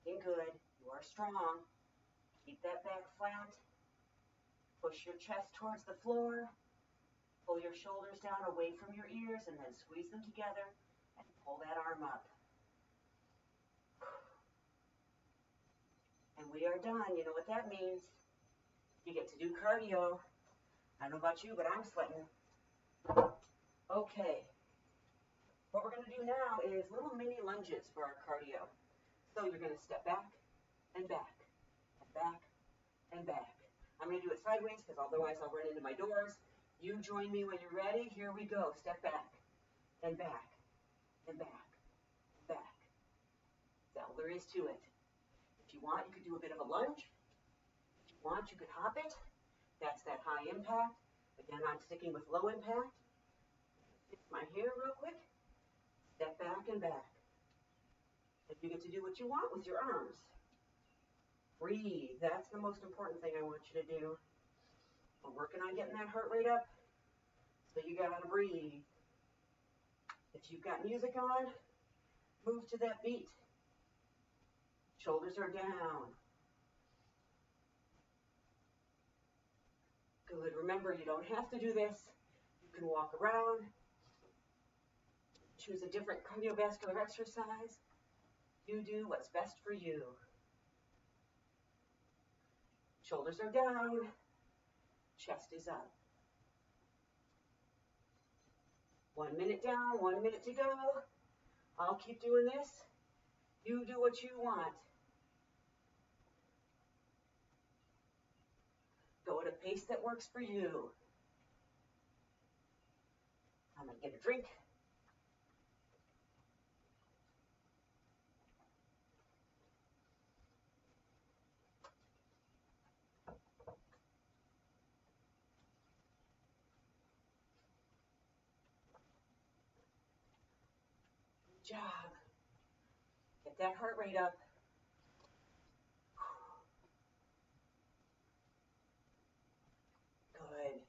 Looking good. You are strong. Keep that back flat. Push your chest towards the floor. Pull your shoulders down away from your ears and then squeeze them together and pull that arm up. And we are done. You know what that means? You get to do cardio. I don't know about you, but I'm sweating. Okay. What we're going to do now is little mini lunges for our cardio. So you're going to step back and back and back and back. I'm going to do it sideways because otherwise I'll run into my doors. You join me when you're ready. Here we go. Step back and back and back and back. That's all there is to it. If you want, you could do a bit of a lunge. If you want, you could hop it. That's that high impact. Again, I'm sticking with low impact. Fix my hair real quick. Step back and back. And you get to do what you want with your arms. Breathe. That's the most important thing I want you to do. We're working on getting that heart rate up, so you gotta breathe. If you've got music on, move to that beat. Shoulders are down. Good. Remember, you don't have to do this. You can walk around. Choose a different cardiovascular exercise. You do what's best for you. Shoulders are down. Chest is up. 1 minute down, 1 minute to go. I'll keep doing this. You do what you want. Go at a pace that works for you. I'm going to get a drink. Good job. Get that heart rate up. Good.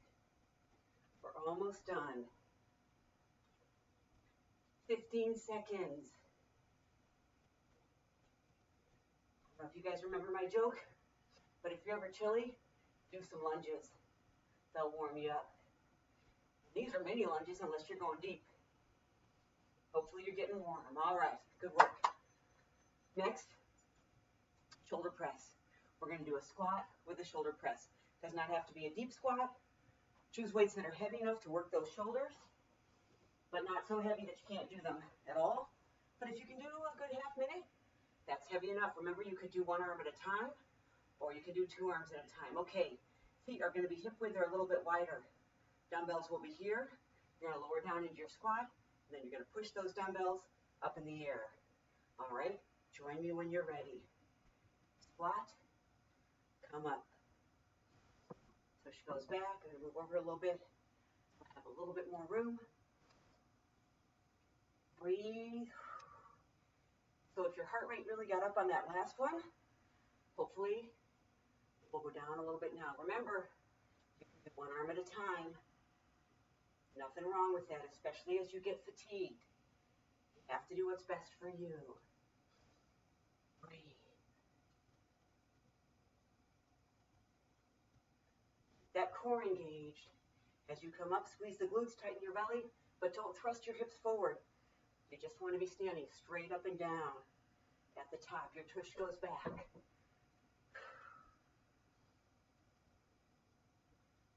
We're almost done. 15 seconds. I don't know if you guys remember my joke, but if you're ever chilly, do some lunges. They'll warm you up. These are mini lunges unless you're going deep. Hopefully you're getting warm. All right, good work. Next, shoulder press. We're going to do a squat with a shoulder press. Does not have to be a deep squat. Choose weights that are heavy enough to work those shoulders, but not so heavy that you can't do them at all. But if you can do a good half minute, that's heavy enough. Remember, you could do one arm at a time, or you can do two arms at a time. Okay, feet are going to be hip width or a little bit wider. Dumbbells will be here. You're going to lower down into your squat, and then you're going to push those dumbbells up in the air. All right, join me when you're ready. Squat, come up. So she goes back. I'm going to move over a little bit. Have a little bit more room. Breathe. So if your heart rate really got up on that last one, hopefully we'll go down a little bit now. Remember, you can do one arm at a time. Nothing wrong with that, especially as you get fatigued. You have to do what's best for you. Breathe. That core engaged. As you come up, squeeze the glutes, tighten your belly, but don't thrust your hips forward. You just want to be standing straight up and down. At the top, your tush goes back.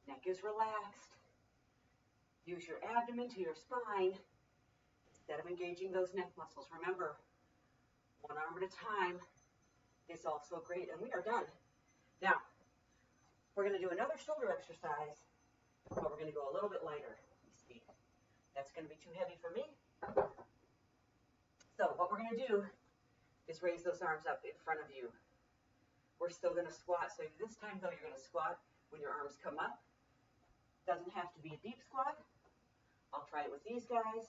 Neck is relaxed. Use your abdomen to your spine instead of engaging those neck muscles. Remember, one arm at a time is also great, and we are done. Now, we're going to do another shoulder exercise, but we're going to go a little bit lighter. You see, that's going to be too heavy for me. So what we're going to do is raise those arms up in front of you. We're still going to squat. So this time, though, you're going to squat when your arms come up. Doesn't have to be a deep squat. I'll try it with these guys.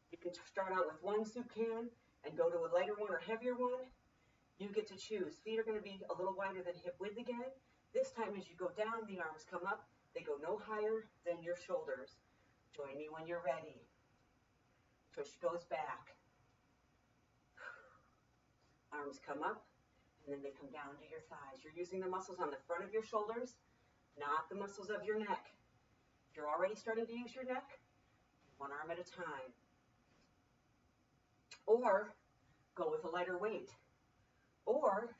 You can start out with one soup can and go to a lighter one or heavier one. You get to choose. Feet are going to be a little wider than hip width again. This time, as you go down, the arms come up. They go no higher than your shoulders. Join me when you're ready. Tush goes back. Arms come up, and then they come down to your thighs. You're using the muscles on the front of your shoulders, not the muscles of your neck. If you're already starting to use your neck, one arm at a time. Or go with a lighter weight. Or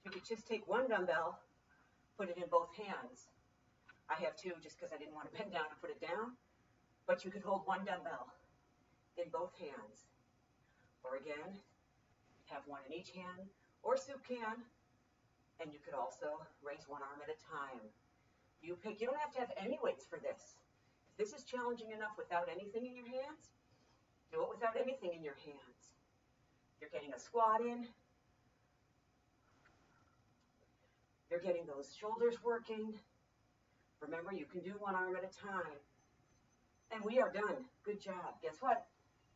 you could just take one dumbbell, put it in both hands. I have two just because I didn't want to bend down and put it down. But you could hold one dumbbell in both hands. Or again, have one in each hand or soup can, and you could also raise one arm at a time. You pick. You don't have to have any weights for this. If this is challenging enough without anything in your hands, do it without anything in your hands. You're getting a squat in. You're getting those shoulders working. Remember, you can do one arm at a time. And we are done. Good job. Guess what?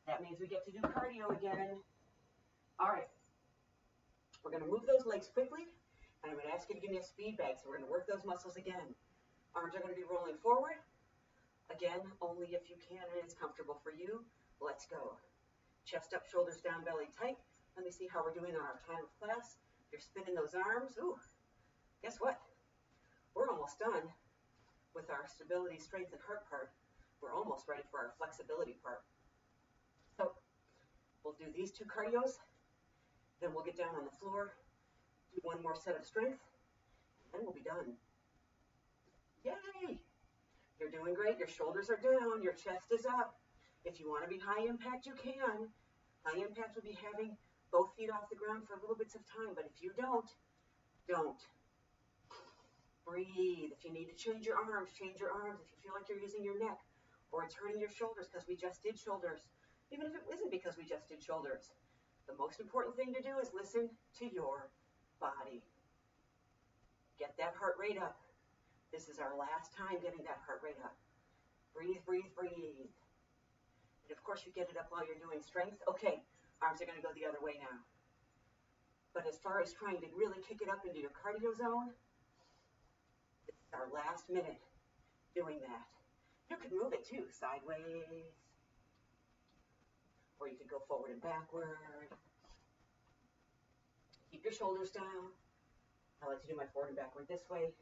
That means we get to do cardio again. All right, we're going to move those legs quickly, and I'm going to ask you to give me a speed bag, so we're going to work those muscles again. Arms are going to be rolling forward. Again, only if you can and it's comfortable for you. Let's go. Chest up, shoulders down, belly tight. Let me see how we're doing on our time of class. You're spinning those arms. Ooh, guess what? We're almost done with our stability, strength, and heart part. We're almost ready for our flexibility part. So we'll do these two cardios. Then we'll get down on the floor, do one more set of strength, and we'll be done. Yay! You're doing great. Your shoulders are down. Your chest is up. If you want to be high impact, you can. High impact would be having both feet off the ground for little bits of time. But if you don't. Breathe. If you need to change your arms, change your arms. If you feel like you're using your neck or it's hurting your shoulders because we just did shoulders, even if it isn't because we just did shoulders. The most important thing to do is listen to your body. Get that heart rate up. This is our last time getting that heart rate up. Breathe, breathe, breathe. And of course you get it up while you're doing strength. Okay, arms are going to go the other way now. But as far as trying to really kick it up into your cardio zone, this is our last minute doing that. You could move it too, sideways. Or you could go forward and backward. Keep your shoulders down. I like to do my forward and backward this way,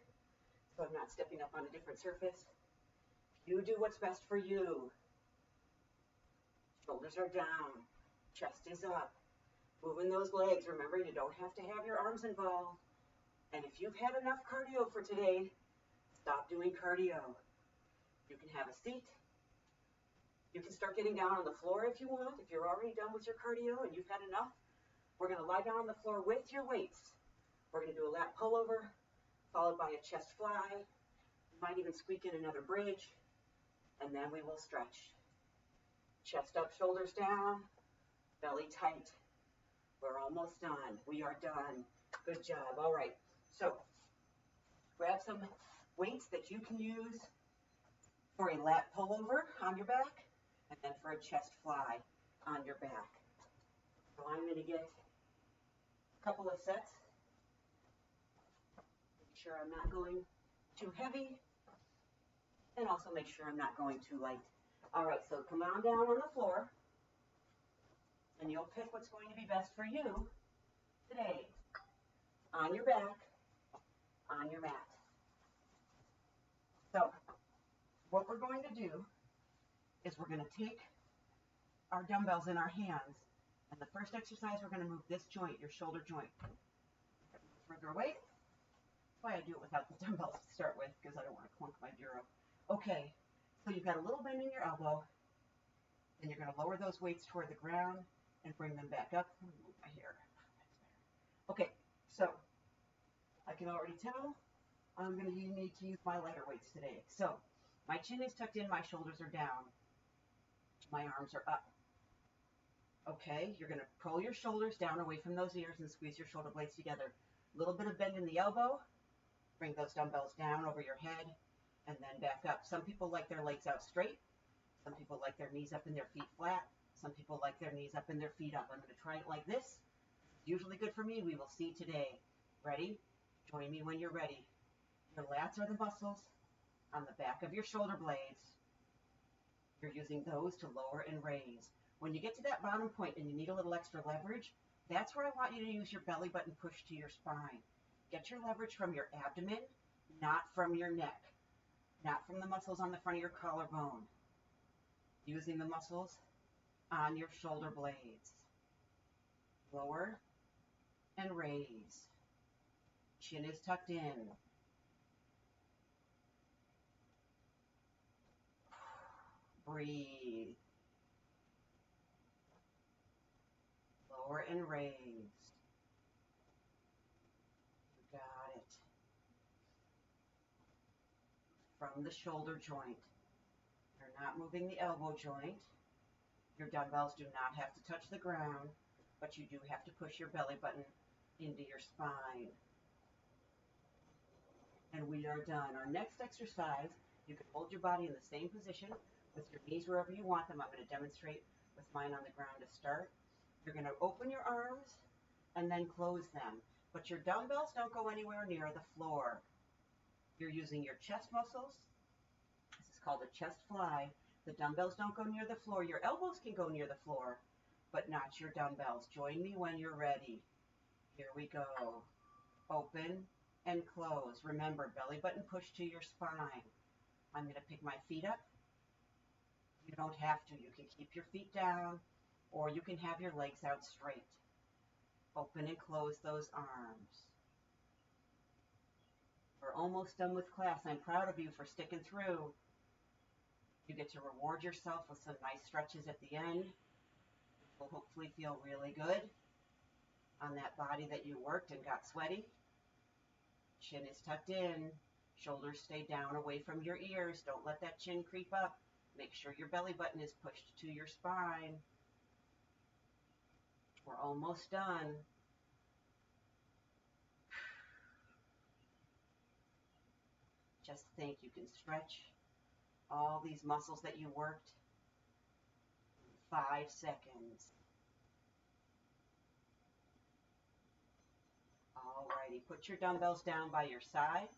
so I'm not stepping up on a different surface. You do what's best for you. Shoulders are down, chest is up. Moving those legs. Remember, you don't have to have your arms involved. And if you've had enough cardio for today, stop doing cardio. You can have a seat. You can start getting down on the floor if you want. If you're already done with your cardio and you've had enough, we're going to lie down on the floor with your weights. We're going to do a lat pullover, followed by a chest fly. You might even squeak in another bridge, and then we will stretch. Chest up, shoulders down, belly tight. We're almost done. We are done. Good job. All right. So grab some weights that you can use for a lat pullover on your back, and then for a chest fly on your back. So I'm going to get a couple of sets. Make sure I'm not going too heavy, and also make sure I'm not going too light. All right, so come on down on the floor, and you'll pick what's going to be best for you today. On your back, on your mat. So what we're going to do is we're going to take our dumbbells in our hands, and the first exercise we're going to move this joint, your shoulder joint, further away. That's why I do it without the dumbbells to start with, because I don't want to clunk my bureau. Okay, so you've got a little bend in your elbow, and you're going to lower those weights toward the ground and bring them back up. Let me move my hair. Okay, so I can already tell I'm going to need to use my lighter weights today. So my chin is tucked in, my shoulders are down, my arms are up. Okay, you're going to pull your shoulders down away from those ears and squeeze your shoulder blades together. A little bit of bend in the elbow. Bring those dumbbells down over your head and then back up. Some people like their legs out straight. Some people like their knees up and their feet flat. Some people like their knees up and their feet up. I'm going to try it like this. It's usually good for me. We will see today. Ready? Join me when you're ready. Your lats are the muscles on the back of your shoulder blades. You're using those to lower and raise. When you get to that bottom point and you need a little extra leverage, that's where I want you to use your belly button push to your spine. Get your leverage from your abdomen, not from your neck, not from the muscles on the front of your collarbone. Using the muscles on your shoulder blades. Lower and raise. Chin is tucked in. Breathe. Lower and raise. You got it. From the shoulder joint. You're not moving the elbow joint. Your dumbbells do not have to touch the ground, but you do have to push your belly button into your spine. And we are done. Our next exercise, you can hold your body in the same position with your knees wherever you want them. I'm going to demonstrate with mine on the ground to start. You're going to open your arms and then close them. But your dumbbells don't go anywhere near the floor. You're using your chest muscles. This is called a chest fly. The dumbbells don't go near the floor. Your elbows can go near the floor, but not your dumbbells. Join me when you're ready. Here we go. Open and close. Remember, belly button push to your spine. I'm going to pick my feet up. You don't have to. You can keep your feet down, or you can have your legs out straight. Open and close those arms. We're almost done with class. I'm proud of you for sticking through. You get to reward yourself with some nice stretches at the end. You'll hopefully feel really good on that body that you worked and got sweaty. Chin is tucked in. Shoulders stay down away from your ears. Don't let that chin creep up. Make sure your belly button is pushed to your spine. We're almost done. Just think you can stretch all these muscles that you worked in 5 seconds. Alrighty, put your dumbbells down by your side.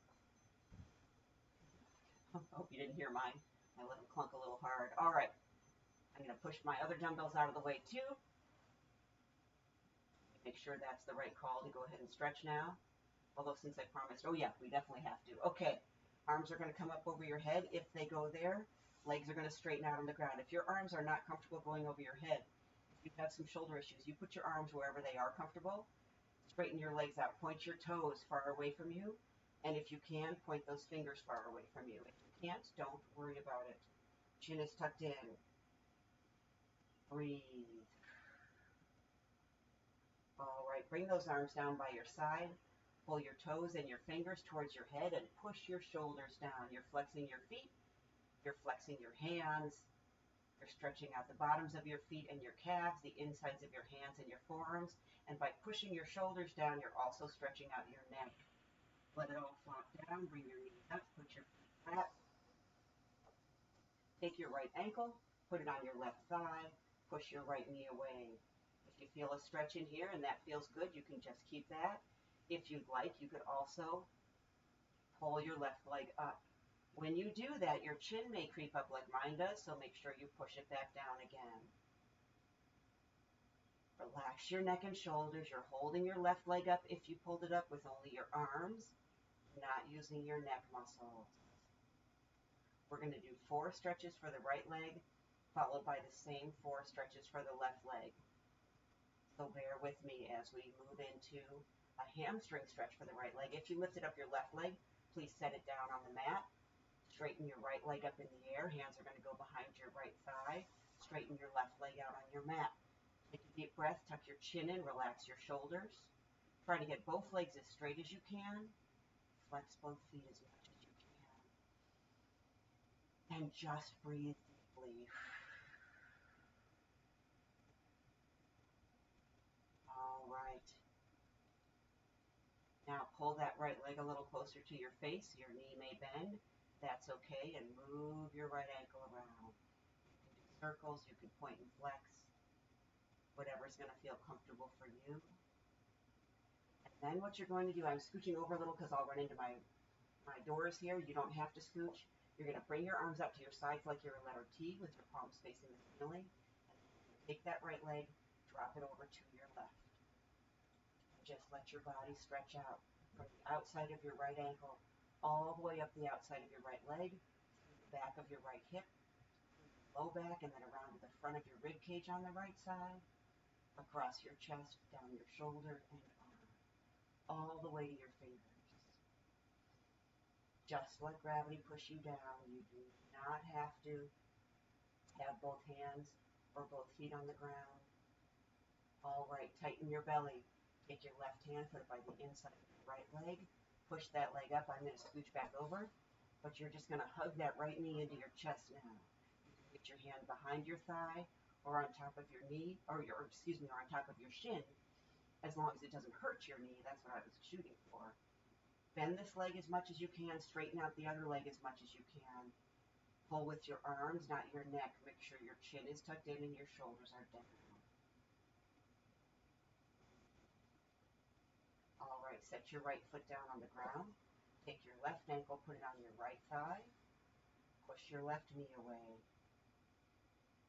I hope you didn't hear mine. I let them clunk a little hard. Alright, I'm going to push my other dumbbells out of the way too. Make sure that's the right call to go ahead and stretch now. Although since I promised, oh yeah, we definitely have to. Okay, arms are going to come up over your head. If they go there, legs are going to straighten out on the ground. If your arms are not comfortable going over your head, if you have some shoulder issues, you put your arms wherever they are comfortable. Straighten your legs out. Point your toes far away from you. And if you can, point those fingers far away from you. If you can't, don't worry about it. Chin is tucked in. Breathe. All right, bring those arms down by your side. Pull your toes and your fingers towards your head and push your shoulders down. You're flexing your feet. You're flexing your hands. You're stretching out the bottoms of your feet and your calves, the insides of your hands and your forearms. And by pushing your shoulders down, you're also stretching out your neck. Let it all flop down. Bring your knees up. Put your feet flat. Take your right ankle. Put it on your left thigh. Push your right knee away. If you feel a stretch in here and that feels good, you can just keep that. If you'd like, you could also pull your left leg up. When you do that, your chin may creep up like mine does, so make sure you push it back down again. Relax your neck and shoulders. You're holding your left leg up if you pulled it up with only your arms, not using your neck muscles. We're going to do 4 stretches for the right leg, followed by the same 4 stretches for the left leg. So bear with me as we move into a hamstring stretch for the right leg. If you lifted up your left leg, please set it down on the mat. Straighten your right leg up in the air. Hands are going to go behind your right thigh. Straighten your left leg out on your mat. Take a deep breath. Tuck your chin in. Relax your shoulders. Try to get both legs as straight as you can. Flex both feet as much as you can. And just breathe deeply. All right. Now pull that right leg a little closer to your face. Your knee may bend. That's okay. And move your right ankle around. You can do circles. You can point and flex. Whatever's going to feel comfortable for you. And then what you're going to do, I'm scooching over a little because I'll run into my doors here. You don't have to scooch. You're going to bring your arms up to your sides like you're a letter T with your palms facing the ceiling. And take that right leg, drop it over to your left. Just let your body stretch out from the outside of your right ankle all the way up the outside of your right leg, through the back of your right hip, low back, and then around to the front of your rib cage on the right side, across your chest, down your shoulder and arm, all the way to your fingers. Just let gravity push you down. You do not have to have both hands or both feet on the ground. All right, tighten your belly. Take your left hand, put it by the inside of your right leg. Push that leg up. I'm going to scooch back over, but you're just going to hug that right knee into your chest now. You can get your hand behind your thigh or on top of your knee, or on top of your shin, as long as it doesn't hurt your knee. That's what I was shooting for. Bend this leg as much as you can. Straighten out the other leg as much as you can. Pull with your arms, not your neck. Make sure your chin is tucked in and your shoulders are down. All right, set your right foot down on the ground. Take your left ankle, put it on your right thigh. Push your left knee away.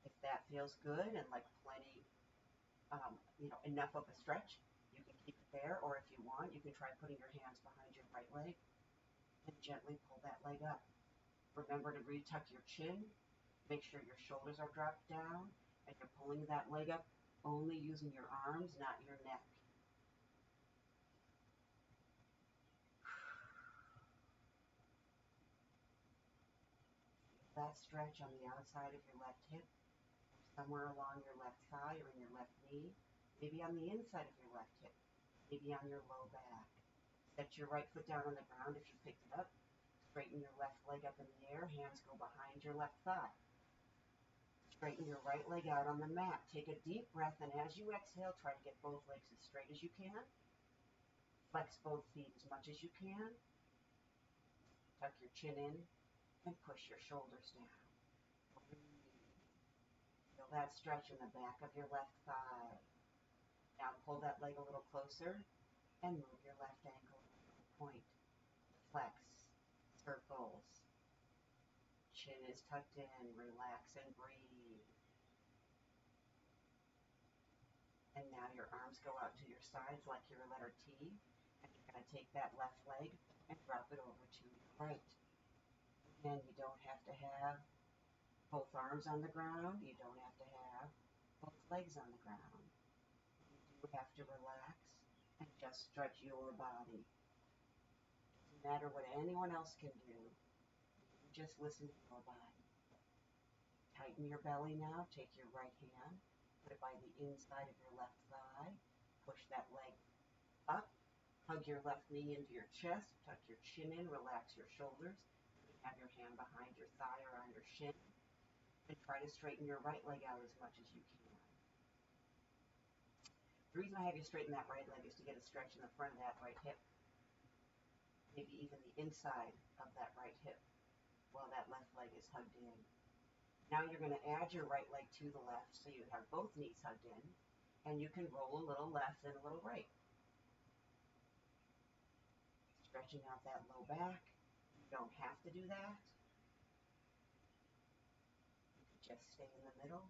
If that feels good and like plenty, enough of a stretch, you can keep it there, or if you want, you can try putting your hands behind your right leg and gently pull that leg up. Remember to retuck your chin. Make sure your shoulders are dropped down, and you're pulling that leg up only using your arms, not your neck. That stretch on the outside of your left hip, somewhere along your left thigh or in your left knee, maybe on the inside of your left hip, maybe on your low back. Set your right foot down on the ground if you picked it up. Straighten your left leg up in the air. Hands go behind your left thigh. Straighten your right leg out on the mat. Take a deep breath, and as you exhale, try to get both legs as straight as you can. Flex both feet as much as you can. Tuck your chin in and push your shoulders down. Feel that stretch in the back of your left thigh. Now pull that leg a little closer and move your left ankle. Point. Flex. Circles. Chin is tucked in. Relax and breathe. And now your arms go out to your sides like your letter T. And you're going to take that left leg and drop it over to your right. Again, you don't have to have both arms on the ground. You don't have to have both legs on the ground. You have to relax and just stretch your body. Doesn't matter what anyone else can do. You just listen to your body. Tighten your belly now. Take your right hand, put it by the inside of your left thigh. Push that leg up. Hug your left knee into your chest. Tuck your chin in. Relax your shoulders. You have your hand behind your thigh or on your shin. And try to straighten your right leg out as much as you can. The reason I have you straighten that right leg is to get a stretch in the front of that right hip. Maybe even the inside of that right hip while that left leg is hugged in. Now you're going to add your right leg to the left so you have both knees hugged in, and you can roll a little left and a little right. Stretching out that low back. You don't have to do that. You can just stay in the middle.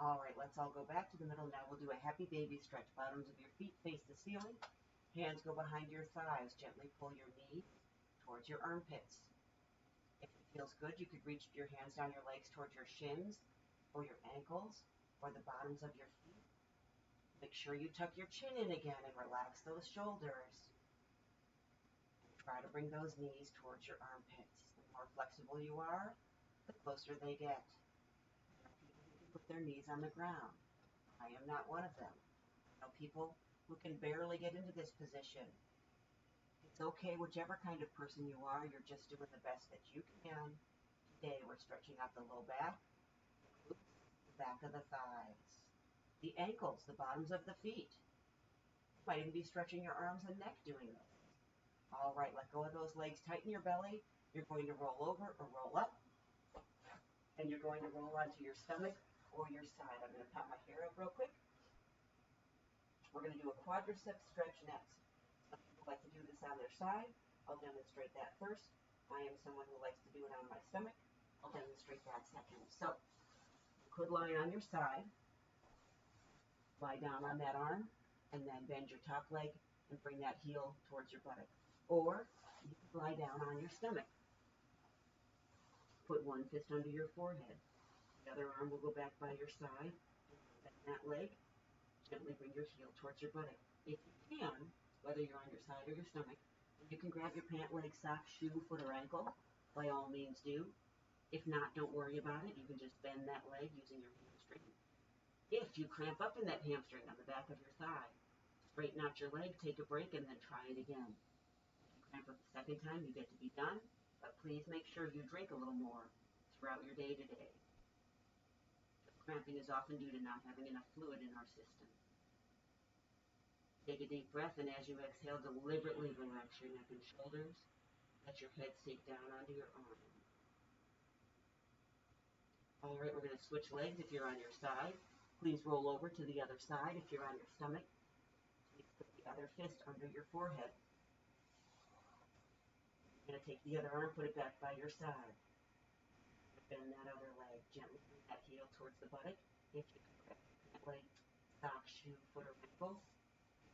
All right, let's all go back to the middle. Now we'll do a happy baby stretch. Bottoms of your feet face the ceiling. Hands go behind your thighs. Gently pull your knees towards your armpits. If it feels good, you could reach your hands down your legs towards your shins or your ankles or the bottoms of your feet. Make sure you tuck your chin in again and relax those shoulders. Try to bring those knees towards your armpits. The more flexible you are, the closer they get. There are people who can put their knees on the ground. I am not one of them. I know people who can barely get into this position. It's okay, whichever kind of person you are, you're just doing the best that you can. Today we're stretching out the low back, the glutes, the back of the thighs, the ankles, the bottoms of the feet. You might even be stretching your arms and neck doing this. All right, let go of those legs, tighten your belly. You're going to roll over or roll up, and you're going to roll onto your stomach or your side. I'm going to pop my hair up real quick. We're going to do a quadricep stretch next. Some people like to do this on their side. I'll demonstrate that first. I am someone who likes to do it on my stomach. I'll demonstrate that second. So, you could lie on your side, lie down on that arm, and then bend your top leg and bring that heel towards your buttock. Or, you could lie down on your stomach. Put one fist under your forehead. The other arm will go back by your side. Bend that leg. Gently bring your heel towards your buttock. If you can, whether you're on your side or your stomach, you can grab your pant leg, sock, shoe, foot, or ankle. By all means do. If not, don't worry about it. You can just bend that leg using your hamstring. If you cramp up in that hamstring on the back of your thigh, straighten out your leg, take a break, and then try it again. If you cramp up the second time, you get to be done, but please make sure you drink a little more throughout your day today. Cramping is often due to not having enough fluid in our system. Take a deep breath, and as you exhale, deliberately relax your neck and shoulders. Let your head sink down onto your arm. All right, we're going to switch legs. If you're on your side, please roll over to the other side. If you're on your stomach, please put the other fist under your forehead. You're going to take the other arm, put it back by your side. Bend that other leg. Gently bring that heel towards the buttock. If you can grab that leg, sock, shoe, foot, or ankle.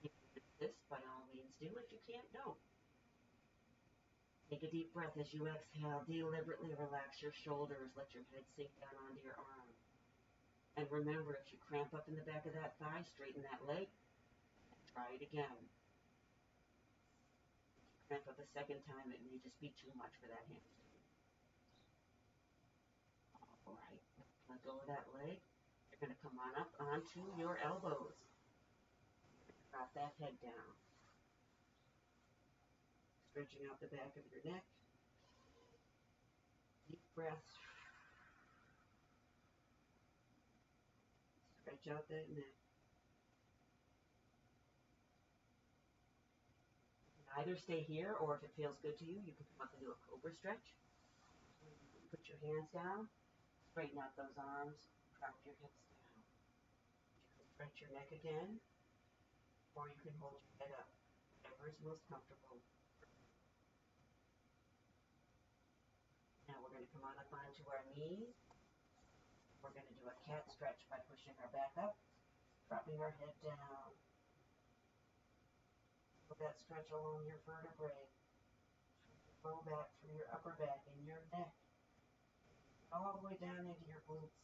If you can assist, by all means do. If you can't, don't. Take a deep breath as you exhale. Deliberately relax your shoulders. Let your head sink down onto your arm. And remember, if you cramp up in the back of that thigh, straighten that leg and try it again. If you cramp up a second time, it may just be too much for that hamstring. All right, let go of that leg. You're going to come on up onto your elbows. Drop that head down. Stretching out the back of your neck. Deep breath. Stretch out that neck. You can either stay here, or if it feels good to you, you can come up and do a cobra stretch. Put your hands down. Straighten out those arms. Drop your hips down. You can stretch your neck again, or you can hold your head up. Whatever is most comfortable. Now we're going to come on up onto our knees. We're going to do a cat stretch by pushing our back up Dropping our head down. Feel that stretch along your vertebrae, low back through your upper back and your neck, all the way down into your glutes.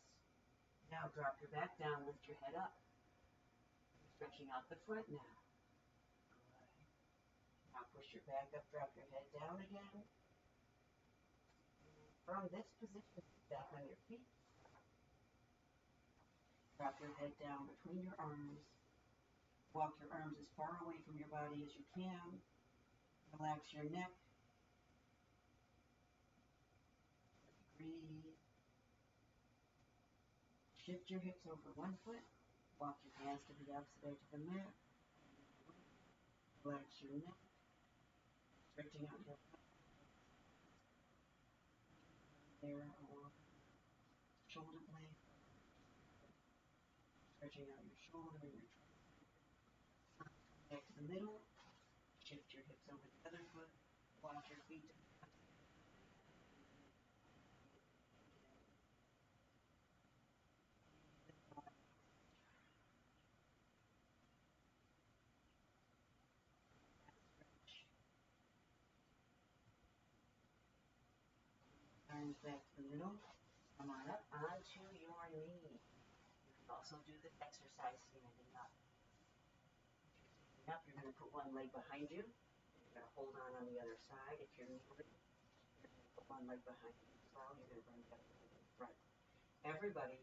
Now drop your back down, lift your head up. Stretching out the front now. Good. Now push your back up, drop your head down again. From this position, back on your feet. Drop your head down between your arms. Walk your arms as far away from your body as you can. Relax your neck. Breathe. Shift your hips over one foot. Walk your hands to the opposite edge of the mat. Relax your neck. Stretching out your back. There along shoulder blade. Stretching out your shoulder and your tricep. Back to the middle. Shift your hips over the other foot. Walk your feet to the arms back to the middle. Come on up onto your knee. You can also do this exercise standing up. Standing up, you're going to put one leg behind you. You're going to hold on the other side. If you're kneeling, you're going to put one leg behind you as well. You're going to bring the other leg in front. Everybody,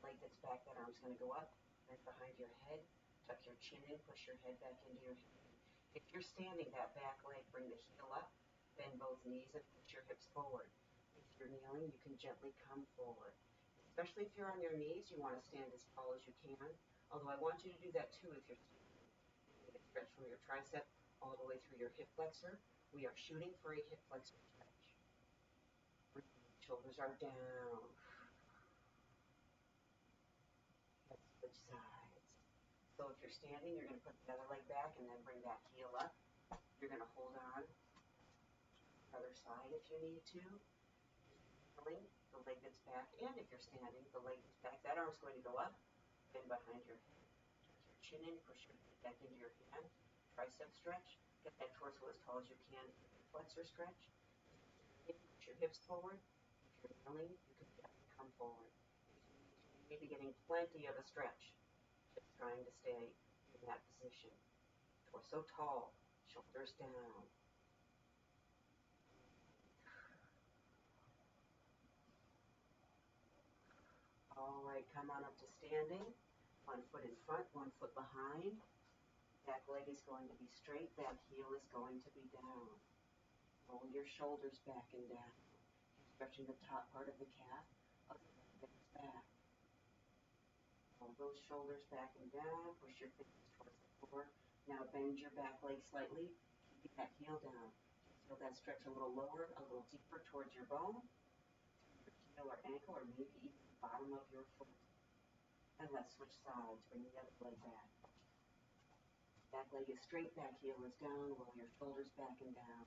leg that's back, that arm's going to go up, right behind your head. Tuck your chin in, push your head back into your hand. If you're standing, that back leg, bring the heel up, bend both knees and push your hips forward. If you're kneeling, you can gently come forward. Especially if you're on your knees, you want to stand as tall as you can. Although I want you to do that too if you're standing. You can stretch from your tricep all the way through your hip flexor. We are shooting for a hip flexor stretch. Shoulders are down. Let's switch sides. So if you're standing, you're going to put the other leg back and then bring that heel up. You're going to hold on the other side if you need to. The leg that's back, and if you're standing, the leg that's back, that arm's going to go up, bend behind your head. Tuck your chin in, push your head back into your hand. Tricep stretch. Get that torso as tall as you can. Flexor stretch. Push your hips forward. If you're kneeling, you can gently come forward. You may be getting plenty of a stretch. Just trying to stay in that position. Torso tall, shoulders down. All right, come on up to standing. One foot in front, one foot behind. Back leg is going to be straight, back heel is going to be down. Roll your shoulders back and down. Stretching the top part of the calf of the leg that's back. Roll those shoulders back and down. Push your fingers towards the floor. Now bend your back leg slightly, keeping that heel down. Feel that stretch a little lower, a little deeper towards your bone, your heel or ankle, or maybe even the bottom of your foot. And let's switch sides. Bring the other leg back. Back leg is straight, back heel is down. Roll your shoulders back and down.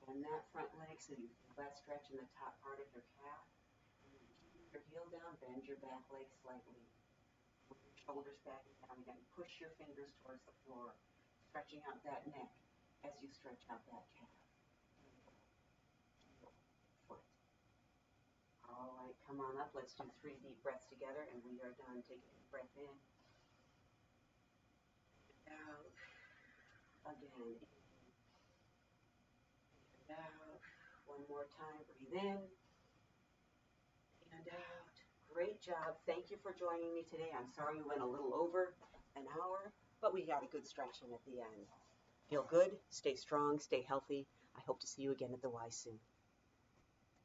Bend that front leg so you feel that stretch in the top part of your calf. And then keep your heel down, bend your back leg slightly. Pull your shoulders back and down again. Push your fingers towards the floor, stretching out that neck as you stretch out that calf. Foot. All right, come on up. Let's do 3 deep breaths together, and we are done. Take a deep breath in. Out. Again. And out. One more time. Breathe in. And out. Great job. Thank you for joining me today. I'm sorry we went a little over an hour, but we got a good stretch in at the end. Feel good. Stay strong. Stay healthy. I hope to see you again at the Y soon.